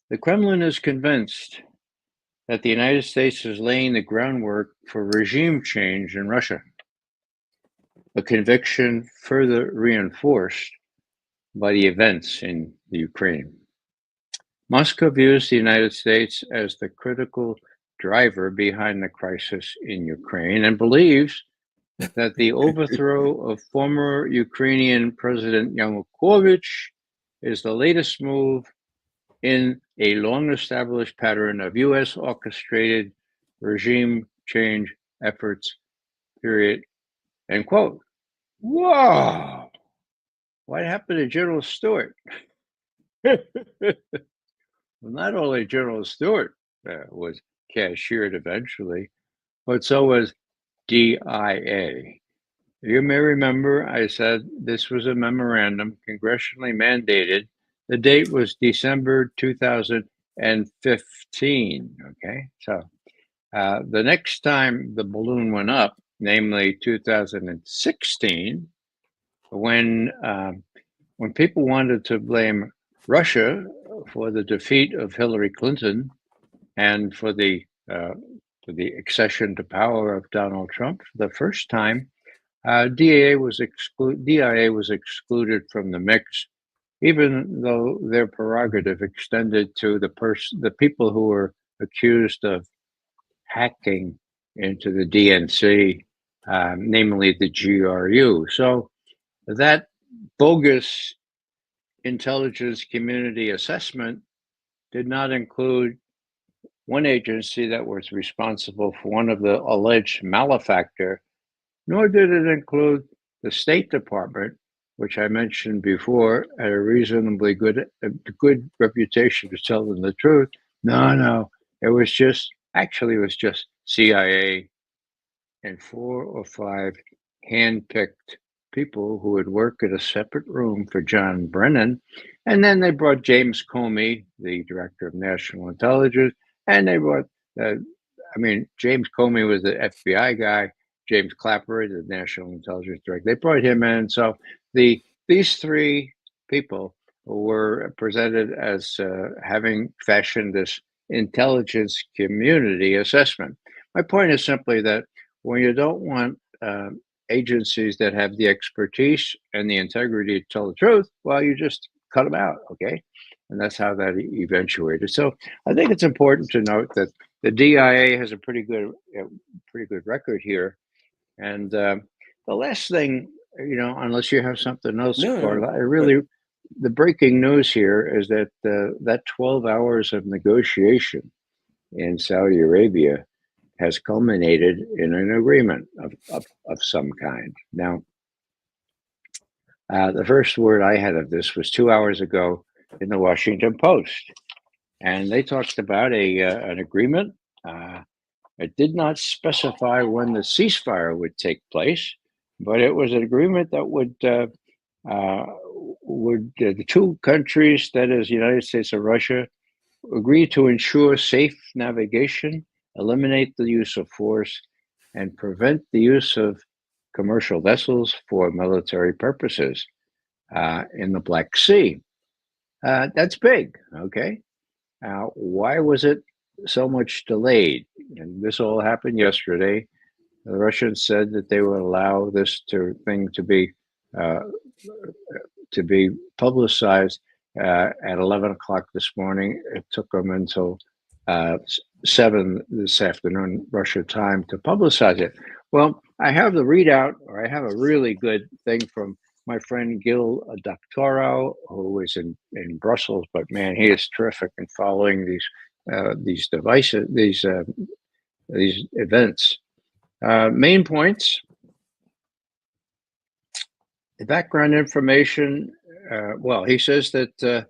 "The Kremlin is convinced that the United States is laying the groundwork for regime change in Russia, a conviction further reinforced by the events in the Ukraine. Moscow views the United States as the critical driver behind the crisis in Ukraine and believes that the overthrow of former Ukrainian President Yanukovych is the latest move in a long established pattern of US orchestrated regime change efforts, period." End quote. Whoa! What happened to General Stewart? Well, not only General Stewart was cashiered eventually, but so was DIA. You may remember I said this was a memorandum congressionally mandated. The date was December 2015. Okay, so the next time the balloon went up, namely 2016, when people wanted to blame Russia for the defeat of Hillary Clinton and for the accession to power of Donald Trump for the first time, DIA was excluded from the mix, even though their prerogative extended to the people who were accused of hacking into the DNC, namely the GRU. So that bogus intelligence community assessment did not include one agency that was responsible for one of the alleged malefactor, nor did it include the State Department, which I mentioned before had a reasonably good reputation for telling the truth. No, it was just CIA and 4 or 5 hand-picked people who would work at a separate room for John Brennan. And then they brought James Comey, the director of national intelligence, and they brought, James Comey was the FBI guy, James Clapper, the national intelligence director. They brought him in. So these 3 people were presented as having fashioned this intelligence community assessment. My point is simply that when you don't want agencies that have the expertise and the integrity to tell the truth, well, you just cut them out, okay? And that's how that eventuated. So I think it's important to note that the DIA has a pretty good record here. And the last thing, unless you have something else, No, no, Carla, but the breaking news here is that that 12 hours of negotiation in Saudi Arabia has culminated in an agreement of some kind. Now, the first word I had of this was 2 hours ago in the Washington Post, and they talked about an agreement. It did not specify when the ceasefire would take place, but it was an agreement that would the 2 countries, that is, the United States and Russia, agree to ensure safe navigation, eliminate the use of force, and prevent the use of commercial vessels for military purposes in the Black Sea. That's big, okay? Why was it so much delayed? And this all happened yesterday. The Russians said that they would allow this thing uh, to be publicized at 11 o'clock this morning. It took them until 7 this afternoon, Russia time, to publicize it. Well, I have the readout, or I have a really good thing from my friend Gil Doctorow, who is in Brussels, but man, he is terrific in following these devices, these events. Main points: the background information. Well, he says that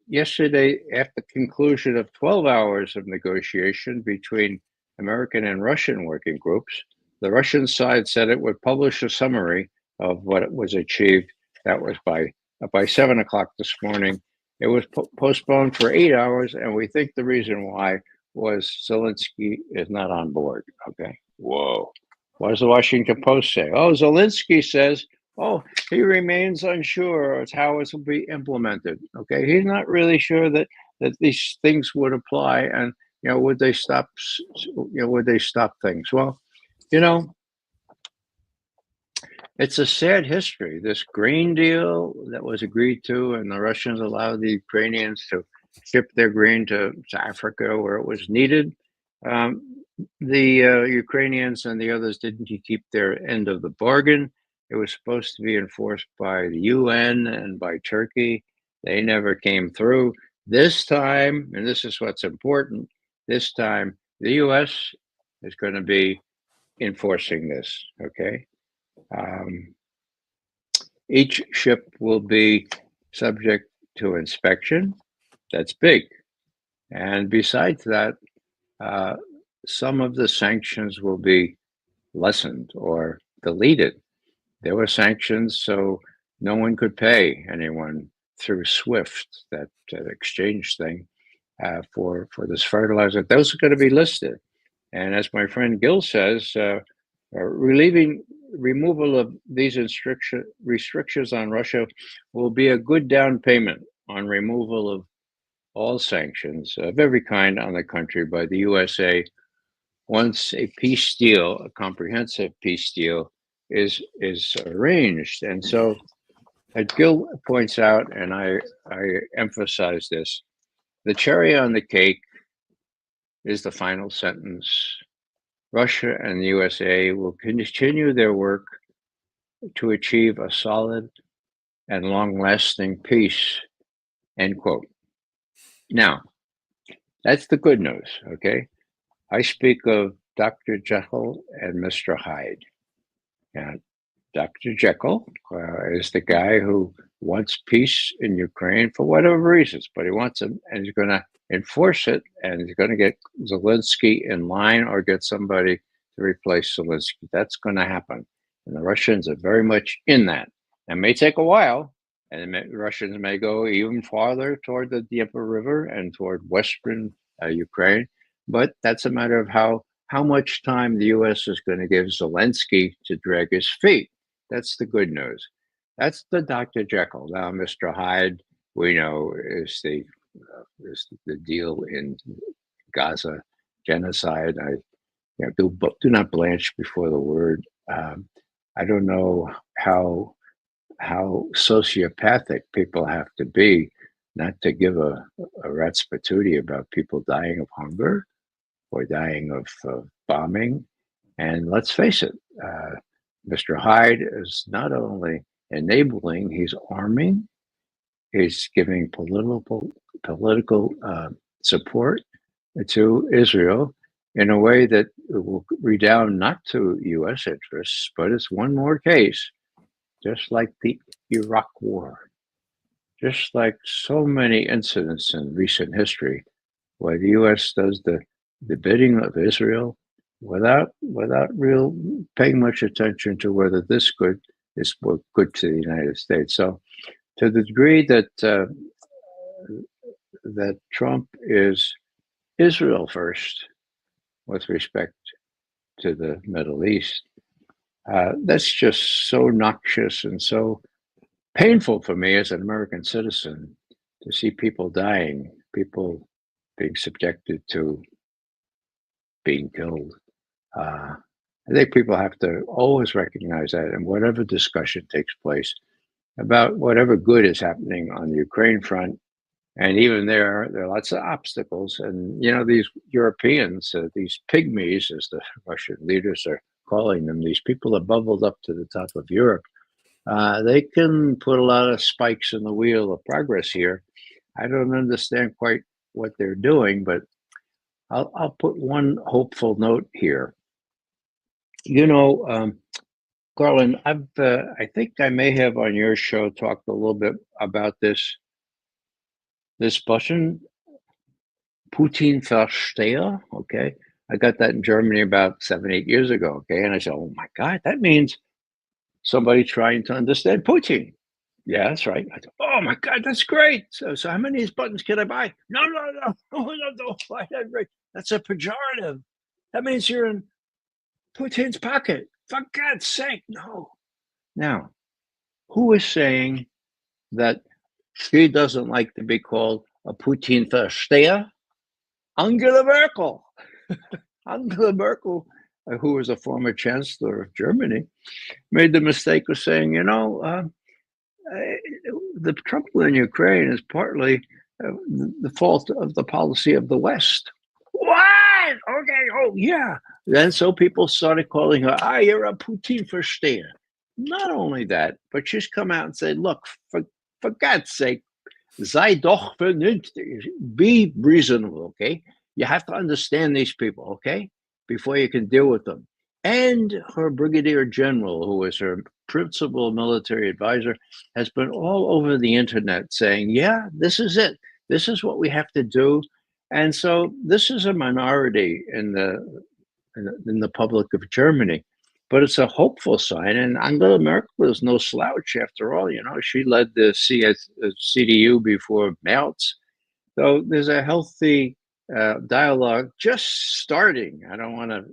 yesterday, after the conclusion of 12 hours of negotiation between American and Russian working groups, the Russian side said it would publish a summary of what was achieved. That was by 7 o'clock this morning. It was postponed for 8 hours, and we think the reason why was Zelensky is not on board. Okay. Whoa. What does the Washington Post say? Oh, Zelensky says, oh, he remains unsure as how it will be implemented. Okay. He's not really sure that these things would apply, and would they stop things? Well, it's a sad history. This grain deal that was agreed to, and the Russians allowed the Ukrainians to ship their grain to Africa where it was needed. The Ukrainians and the others didn't keep their end of the bargain. It was supposed to be enforced by the UN and by Turkey. They never came through. This time, and this is what's important, this time the US is going to be enforcing this, okay? Each ship will be subject to inspection. That's big. And besides that, some of the sanctions will be lessened or deleted. There were sanctions so no one could pay anyone through SWIFT, that exchange thing, for this fertilizer. Those are going to be listed. And as my friend Gil says, removal of these restrictions on Russia will be a good down payment on removal of all sanctions of every kind on the country by the USA once a peace deal, a comprehensive peace deal, is arranged. And so, as Gil points out, and I emphasize this, the cherry on the cake is the final sentence. Russia and the USA will continue their work to achieve a solid and long-lasting peace, end quote. Now, that's the good news, okay? I speak of Dr. Jekyll and Mr. Hyde. And Dr. Jekyll is the guy who wants peace in Ukraine for whatever reasons, but he wants it, and he's going to enforce it, and he's going to get Zelensky in line or get somebody to replace Zelensky. That's going to happen. And the Russians are very much in that. It may take a while, and the Russians may go even farther toward the Dnieper River and toward western Ukraine, but that's a matter of how much time the U.S. is going to give Zelensky to drag his feet. That's the good news. That's the Dr. Jekyll. Now, Mr. Hyde, we know, is the deal in Gaza, genocide. Do not blanch before the word. I don't know how sociopathic people have to be not to give a rat's patootie about people dying of hunger or dying of bombing. And let's face it, Mr. Hyde is not only enabling, he's arming, he's giving political support to Israel in a way that will redound not to U.S. interests, but it's one more case, just like the Iraq War, just like so many incidents in recent history, where the U.S. does the bidding of Israel without real paying much attention to whether this good is good to the United States. So, to the degree that that Trump is Israel first with respect to the Middle East, That's just so noxious and so painful for me as an American citizen to see people dying, people being subjected to being killed. Uh, I think people have to always recognize that in whatever discussion takes place about whatever good is happening on the Ukraine front. And even there are lots of obstacles. And, these Europeans, these pygmies, as the Russian leaders are calling them, these people that bubbled up to the top of Europe, they can put a lot of spikes in the wheel of progress here. I don't understand quite what they're doing, but I'll put one hopeful note here. Garland, I think I may have on your show talked a little bit about this button, Putin Versteher. Okay, I got that in Germany about 7, 8 years ago. Okay, and I said, oh my God, that means somebody trying to understand Putin. Yeah, that's right. I said, oh my God, that's great. So how many of these buttons can I buy? No, don't buy that. Right. That's a pejorative. That means you're in Putin's pocket. For God's sake, no. Now, who is saying that she doesn't like to be called a Putin Versteher? Angela Merkel. Angela Merkel, who was a former chancellor of Germany, made the mistake of saying, the trouble in Ukraine is partly the fault of the policy of the West. What? Okay. Oh, yeah. Then so people started calling her, you're a Putin Versteher. Not only that, but she's come out and said, look, for God's sake, sei doch vernünftig. Be reasonable, okay? You have to understand these people, okay? Before you can deal with them. And her brigadier general, who was her principal military advisor, has been all over the internet saying, yeah, this is it. This is what we have to do. And so this is a minority in the public of Germany, but it's a hopeful sign. And Angela Merkel is no slouch after all. She led the CDU before Merz. So there's a healthy dialogue just starting. I don't want to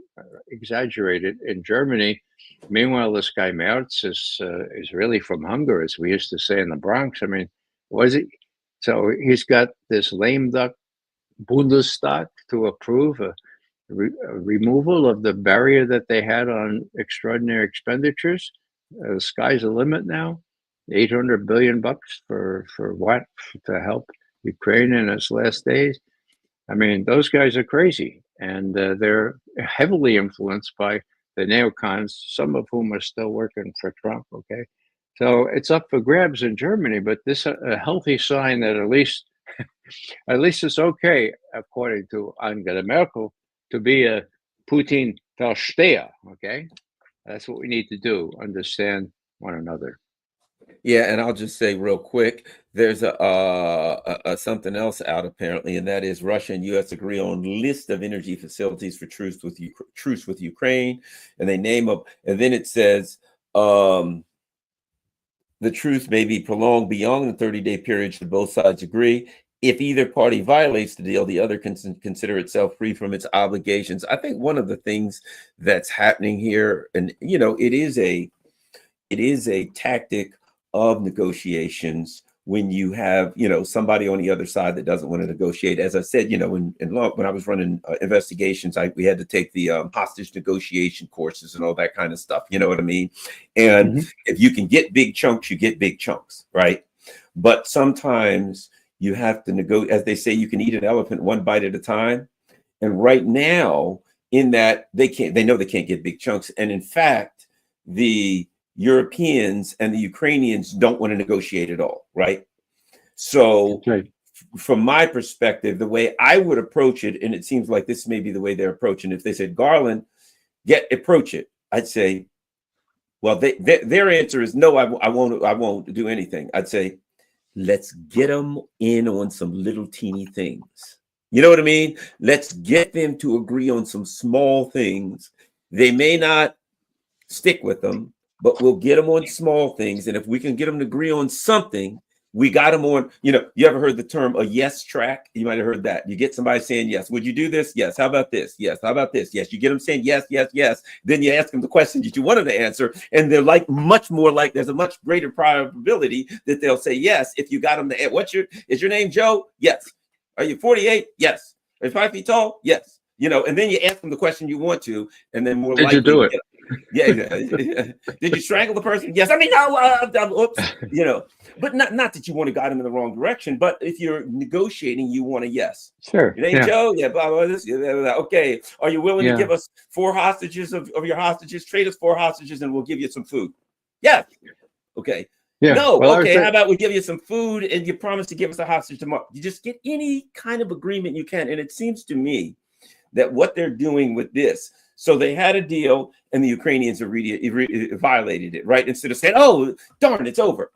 exaggerate it in Germany. Meanwhile, this guy Merz is really from Hungary, as we used to say in the Bronx. I mean, was he? So he's got this lame duck Bundestag to approve a removal of the barrier that they had on extraordinary expenditures. The sky's the limit now. 800 billion bucks for what? To help Ukraine in its last days. I mean, those guys are crazy, and they're heavily influenced by the neocons, some of whom are still working for Trump. Okay, so it's up for grabs in Germany, but this is a healthy sign that at least it's okay, according to Angela Merkel, to be a Putin Versteher. Okay, that's what we need to do: understand one another. Yeah, and I'll just say real quick, there's a something else out apparently, and that is Russia and U.S. agree on list of energy facilities for truce with Ukraine, and they name them, and then it says the truce may be prolonged beyond the 30-day period should both sides agree. If either party violates the deal, the other can consider itself free from its obligations. I think one of the things that's happening here, and it is a tactic of negotiations when you have somebody on the other side that doesn't want to negotiate. As I said, when I was running investigations, we had to take the hostage negotiation courses and all that kind of stuff. You know what I mean? And if you can get big chunks, you get big chunks, right? But sometimes you have to negotiate. As they say, you can eat an elephant one bite at a time. And right now, in that they know they can't get big chunks. And in fact, the Europeans and the Ukrainians don't want to negotiate at all, right? So from my perspective, the way I would approach it, and it seems like this may be the way they're approaching, if they said, Garland, approach it, I'd say, well, their answer is no, I won't do anything. I'd say, let's get them in on some little teeny things. You know what I mean? Let's get them to agree on some small things. They may not stick with them, but we'll get them on small things. And if we can get them to agree on something, We got them on, you ever heard the term a yes track? You might have heard that. You get somebody saying yes. Would you do this? Yes. How about this? Yes. How about this? Yes. You get them saying yes, yes, yes. Then you ask them the question that you wanted to answer. And they're like much more like there's a much greater probability that they'll say yes if you got them to is your name Joe? Yes. Are you 48? Yes. Are you 5 feet tall? Yes. And then you ask them the question you want to, and then more Did you likely do it? yeah. Did you strangle the person? Yes. I mean, no. Oops. But not that you want to guide them in the wrong direction. But if you're negotiating, you want a yes. Sure. Your name Joe? Yeah. Blah blah. This. Okay. Are you willing to give us 4 hostages of your hostages? Trade us 4 hostages, and we'll give you some food. Yeah. Okay. Yeah. No. Well, okay. How about we give you some food and you promise to give us a hostage tomorrow? You just get any kind of agreement you can. And it seems to me that what they're doing with this. So they had a deal, and the Ukrainians violated it, right? Instead of saying, "Oh, darn, it's over."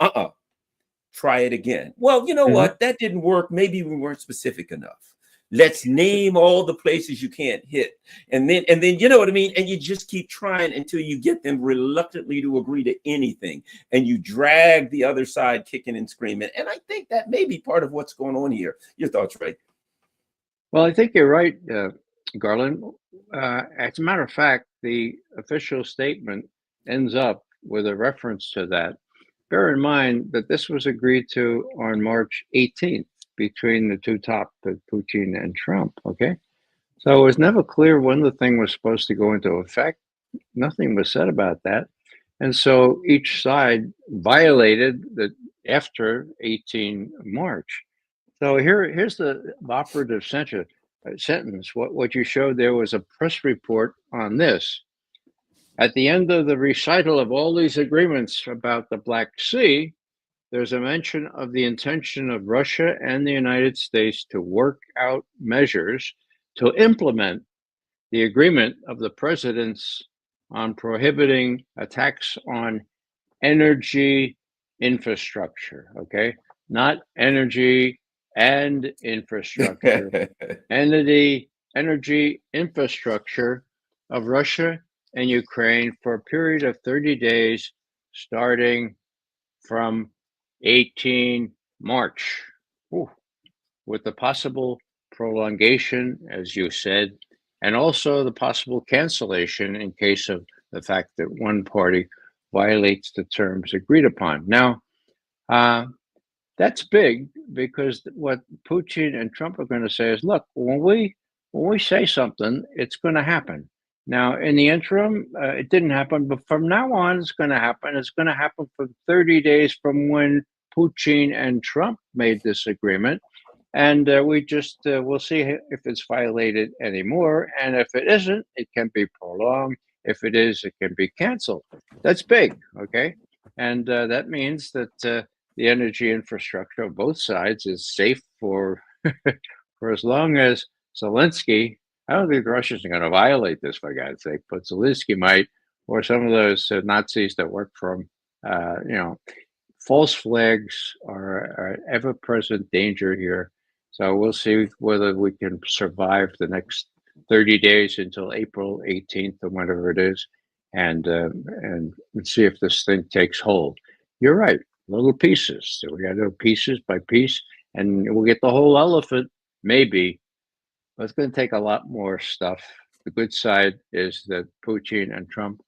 Try it again. Well, you know what? That didn't work. Maybe we weren't specific enough. Let's name all the places you can't hit, and then you know what I mean. And you just keep trying until you get them reluctantly to agree to anything, and you drag the other side kicking and screaming. And I think that may be part of what's going on here. Your thoughts, Ray? Well, I think you're right, Garland. As a matter of fact, the official statement ends up with a reference to that. Bear in mind that this was agreed to on March 18th between the two top, Putin and Trump. Okay. So it was never clear when the thing was supposed to go into effect. Nothing was said about that. And so each side violated the after 18 March. So here's the operative sentence. What you showed there was a press report on this. At the end of the recital of all these agreements about the Black Sea, there's a mention of the intention of Russia and the United States to work out measures to implement the agreement of the presidents on prohibiting attacks on energy infrastructure. Okay, not energy and infrastructure, energy infrastructure of Russia and Ukraine for a period of 30 days starting from 18 March. Ooh, with the possible prolongation, as you said, and also the possible cancellation in case of the fact that one party violates the terms agreed upon. Now, that's big because what Putin and Trump are going to say is, look, when we say something, it's going to happen. Now, in the interim, it didn't happen, but from now on, it's going to happen. It's going to happen for 30 days from when Putin and Trump made this agreement. And we'll see if it's violated anymore. And if it isn't, it can be prolonged. If it is, it can be canceled. That's big, okay? And that means that the energy infrastructure of both sides is safe for for as long as Zelensky. I don't think the Russians are going to violate this, for God's sake, but Zelensky might, or some of those Nazis that work for him. False flags are an ever-present danger here. So we'll see whether we can survive the next 30 days until April 18th or whatever it is, and see if this thing takes hold. You're right, little pieces. So we got to do pieces by piece, and we'll get the whole elephant, maybe, but it's going to take a lot more stuff. The good side is that Putin and Trump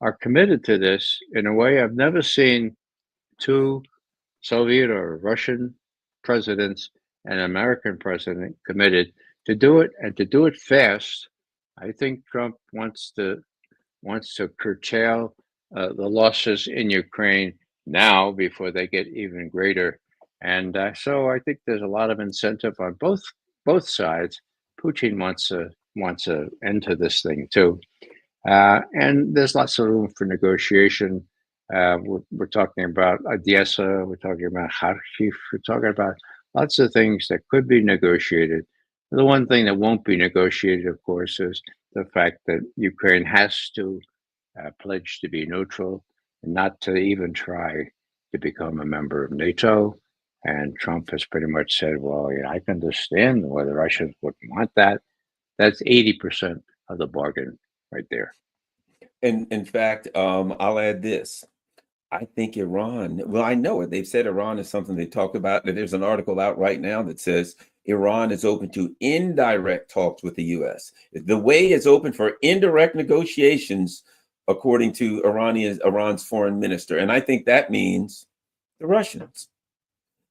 are committed to this in a way I've never seen two Soviet or Russian presidents and an American president committed to do it, and to do it fast. I think Trump wants to curtail the losses in Ukraine now before they get even greater. And so I think there's a lot of incentive on both sides. Putin wants a end to this thing too, and there's lots of room for negotiation. We're talking about Odessa, we're talking about Kharkiv, we're talking about lots of things that could be negotiated. The one thing that won't be negotiated, of course, is the fact that Ukraine has to pledge to be neutral and not to even try to become a member of NATO. And Trump has pretty much said, well, I can understand why the Russians wouldn't want that. That's 80% of the bargain right there. And in fact, I'll add this. I think Iran, well, I know it. They've said Iran is something they talked about. There's an article out right now that says Iran is open to indirect talks with the US. The way is open for indirect negotiations, according to Iran's foreign minister. And I think that means the Russians.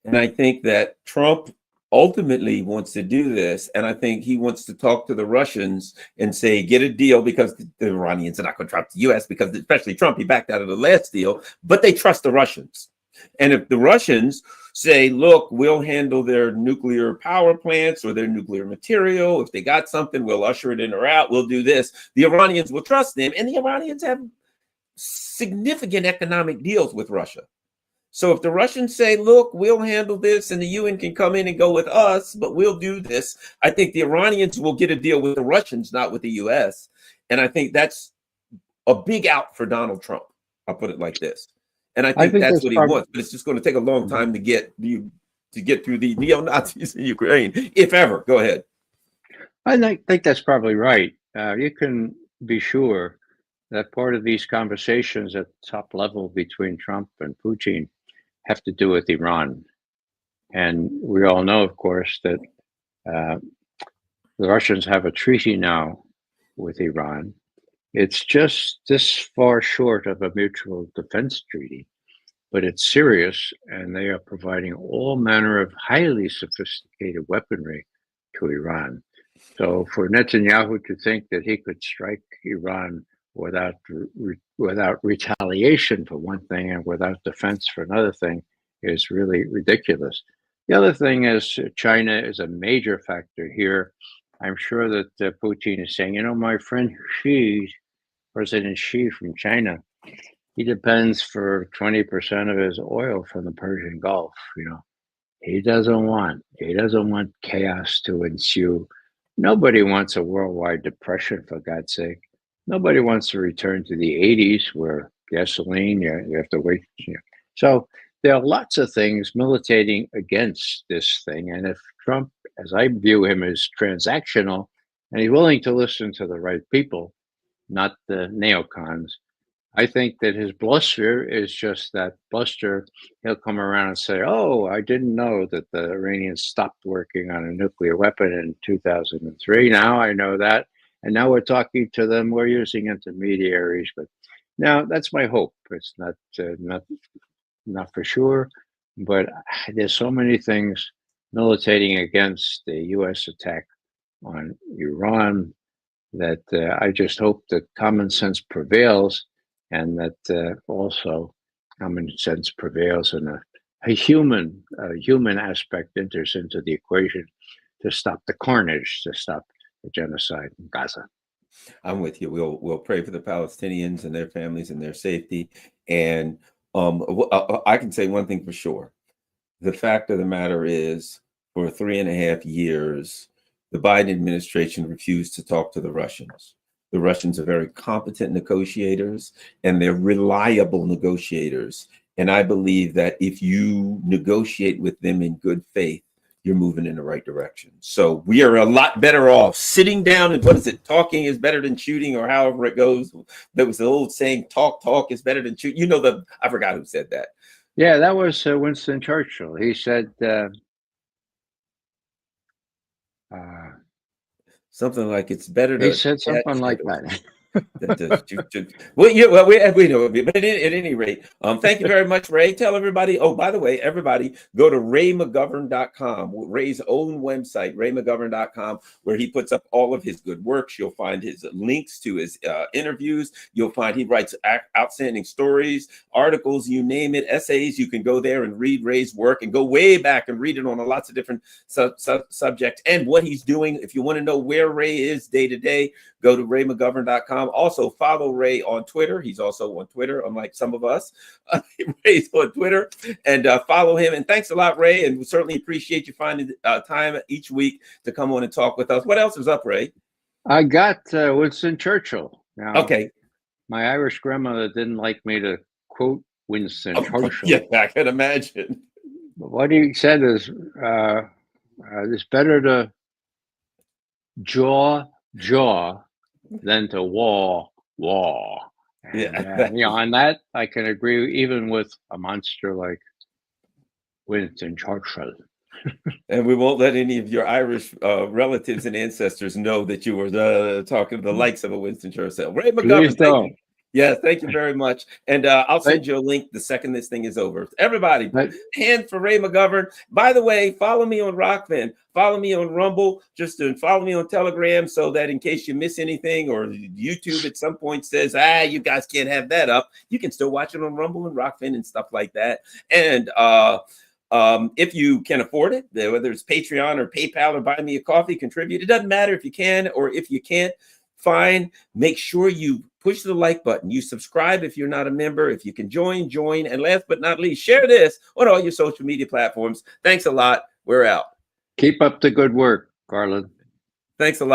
And I think that Trump ultimately wants to do this. And I think he wants to talk to the Russians and say, get a deal, because the Iranians are not going to trust the US, because especially Trump, he backed out of the last deal, but they trust the Russians. And if the Russians say, look, we'll handle their nuclear power plants or their nuclear material, if they got something, we'll usher it in or out, we'll do this, the Iranians will trust them. And the Iranians have significant economic deals with Russia. So if the Russians say, look, we'll handle this and the UN can come in and go with us, but we'll do this, I think the Iranians will get a deal with the Russians, not with the US. And I think that's a big out for Donald Trump. I'll put it like this. And I think that's what he wants, but it's just going to take a long time to get through the neo-Nazis in Ukraine, if ever. Go ahead. I think that's probably right. You can be sure that part of these conversations at the top level between Trump and Putin have to do with Iran. And we all know, of course, that the Russians have a treaty now with Iran. It's just this far short of a mutual defense treaty, but it's serious, and they are providing all manner of highly sophisticated weaponry to Iran. So for Netanyahu to think that he could strike Iran without retaliation for one thing and without defense for another thing is really ridiculous. The other thing is China is a major factor here. I'm sure that Putin is saying, my friend Xi, President Xi from China, he depends for 20% of his oil from the Persian Gulf. He doesn't want chaos to ensue. Nobody wants a worldwide depression, for God's sake. Nobody wants to return to the 80s where gasoline, you have to wait. So there are lots of things militating against this thing. And if Trump, as I view him, is transactional and he's willing to listen to the right people, not the neocons, I think that his bluster is just that bluster. He'll come around and say, oh, I didn't know that the Iranians stopped working on a nuclear weapon in 2003. Now I know that. And now we're talking to them. We're using intermediaries. But now that's my hope. It's not for sure. But there's so many things militating against the U.S. attack on Iran that I just hope that common sense prevails, and that also common sense prevails and a human aspect enters into the equation to stop the carnage, to stop the genocide in Gaza. I'm with you. We'll pray for the Palestinians and their families and their safety. And I can say one thing for sure. The fact of the matter is, for 3.5 years, the Biden administration refused to talk to the Russians. The Russians are very competent negotiators, and they're reliable negotiators. And I believe that if you negotiate with them in good faith, you're moving in the right direction. So we are a lot better off sitting down and talking is better than shooting, or however it goes. There was the old saying, talk is better than shoot. I forgot who said that. Yeah, that was Winston Churchill. He said, something like it's better to. He said something like that. We know, but at any rate, thank you very much, Ray. Tell everybody. Oh, by the way, everybody, go to RayMcGovern.com, Ray's own website, RayMcGovern.com, where he puts up all of his good works. You'll find his links to his interviews. You'll find he writes outstanding stories, articles, you name it, essays. You can go there and read Ray's work and go way back and read it on lots of different subjects and what he's doing. If you want to know where Ray is day to day, go to RayMcGovern.com. Also, follow Ray on Twitter. He's also on Twitter, unlike some of us. Ray's on Twitter, and follow him. And thanks a lot, Ray. And we certainly appreciate you finding time each week to come on and talk with us. What else is up, Ray? I got Winston Churchill. Now, okay. My Irish grandmother didn't like me to quote Winston Churchill. Yeah, I can imagine. But what he said is, it's better to jaw than to war. And Yeah. on that, I can agree even with a monster like Winston Churchill. And we won't let any of your Irish relatives and ancestors know that you were talking to the likes of a Winston Churchill. Ray Please McGovern, thank you. don't. Yeah, thank you very much. And I'll But, send you a link the second this thing is over. Everybody, but hand for Ray McGovern. By the way, follow me on Rockfin. Follow me on Rumble. Just to follow me on Telegram so that in case you miss anything or YouTube at some point says, you guys can't have that up, you can still watch it on Rumble and Rockfin and stuff like that. And if you can afford it, whether it's Patreon or PayPal or buy me a coffee, contribute. It doesn't matter if you can or if you can't. Fine. Make sure you push the like button. You subscribe if you're not a member. If you can join. And last but not least, share this on all your social media platforms. Thanks a lot. We're out. keep up the good work, Garland. Thanks a lot.